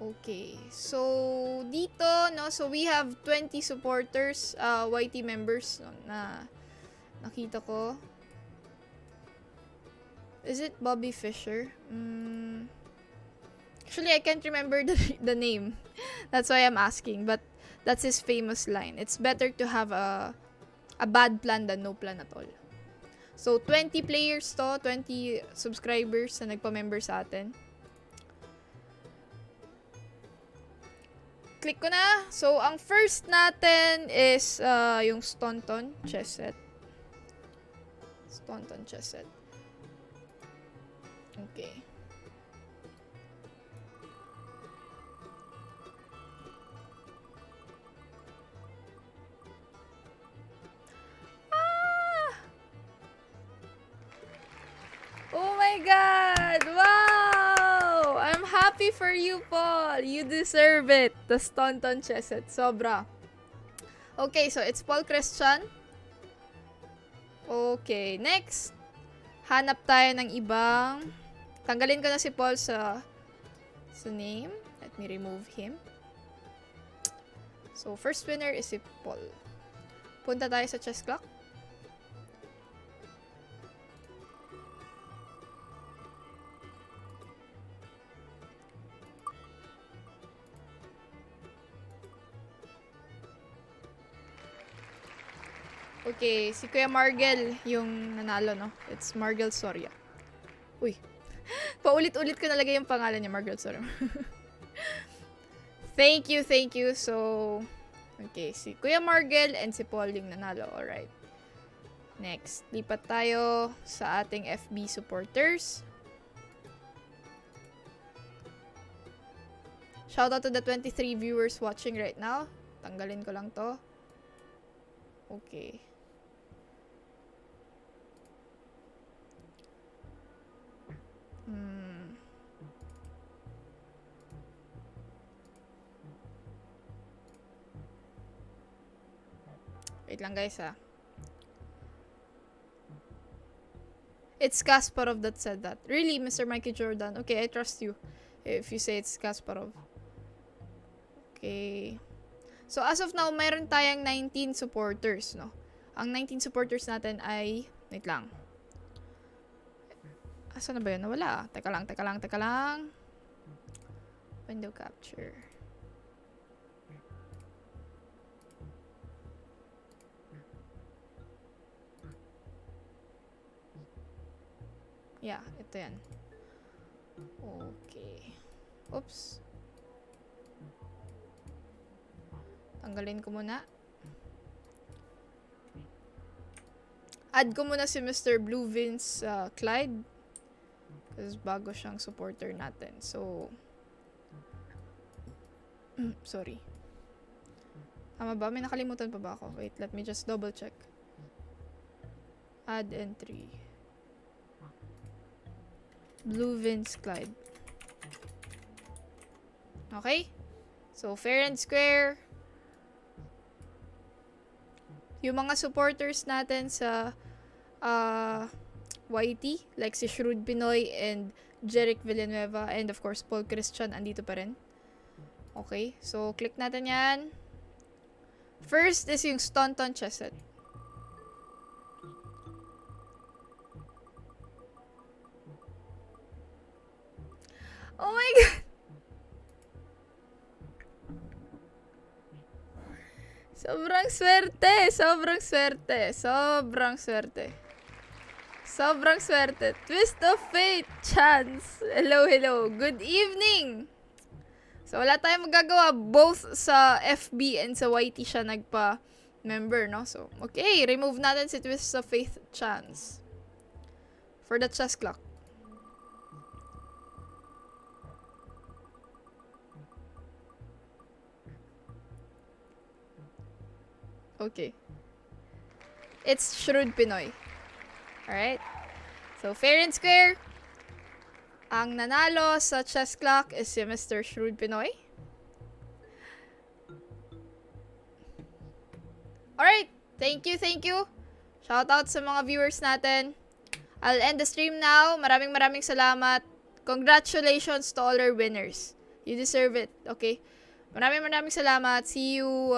Okay. So, dito, no? So, we have 20 supporters, YT members, no, na nakita ko. Is it Bobby Fischer? Actually, I can't remember the name. That's why I'm asking. But that's his famous line. It's better to have a bad plan than no plan at all. So, 20 players to, 20 subscribers na nagpa-member sa atin. Click ko na. So, ang first natin is yung Staunton chess set. Staunton chess set. Okay. Oh my God! Wow! I'm happy for you, Paul. You deserve it. The Staunton chess set. Sobra. Okay, so it's Paul Christian. Okay, next. Hanap tayo ng ibang... Tanggalin ko na si Paul sa name. Let me remove him. So, first winner is si Paul. Punta tayo sa chess clock. Okay, si Kuya Margel yung nanalo, no? It's Margel Soria. Uy. Paulit-ulit ko nalagay yung pangalan niya, Margel Soria. Thank you. So, okay, si Kuya Margel and si Paul yung nanalo. Alright. Next, lipat tayo sa ating FB supporters. Shoutout to the 23 viewers watching right now. Tanggalin ko lang to. Okay. Wait lang guys It's Kasparov that said that. Really, Mr. Mikey Jordan? Okay, I trust you. If you say it's Kasparov. Okay. So, as of now, mayroon tayong 19 supporters, no? Ang 19 supporters natin ay... Wait lang. Asa na ba yun? Nawala. Teka lang. Window capture. Yeah, ito yan. Okay. Oops. Tanggalin ko muna. Add ko muna si Mr. Blue Vince Clyde. Kasi bago siyang supporter natin. So, sorry. Tama ba? May nakalimutan pa ba ako? Wait, let me just double check. Add entry. Blue Vince Clyde. Okay? So, fair and square. Yung mga supporters natin sa YT, like si Shrewd Pinoy and Jeric Villanueva, and of course, Paul Christian, andito pa rin. Okay, so click natin yan. First is yung Staunton chess set. Oh my god! Sobrang swerte! Sobrang swerte! Sobrang swerte! Sobrang swerte! Twist of fate! Chance! Hello, hello! Good evening! So, wala tayong magagawa. Both sa FB and sa YT siya nagpa-member, no? So, okay. Remove natin si Twist of Fate Chance. For the chess clock. Okay. It's Shrewd Pinoy. Alright? So, fair and square. Ang nanalo sa chess clock is si Mr. Shrewd Pinoy. Alright. Thank you, thank you. Shoutout sa mga viewers natin. I'll end the stream now. Maraming salamat. Congratulations to all our winners. You deserve it, okay? Maraming salamat. See you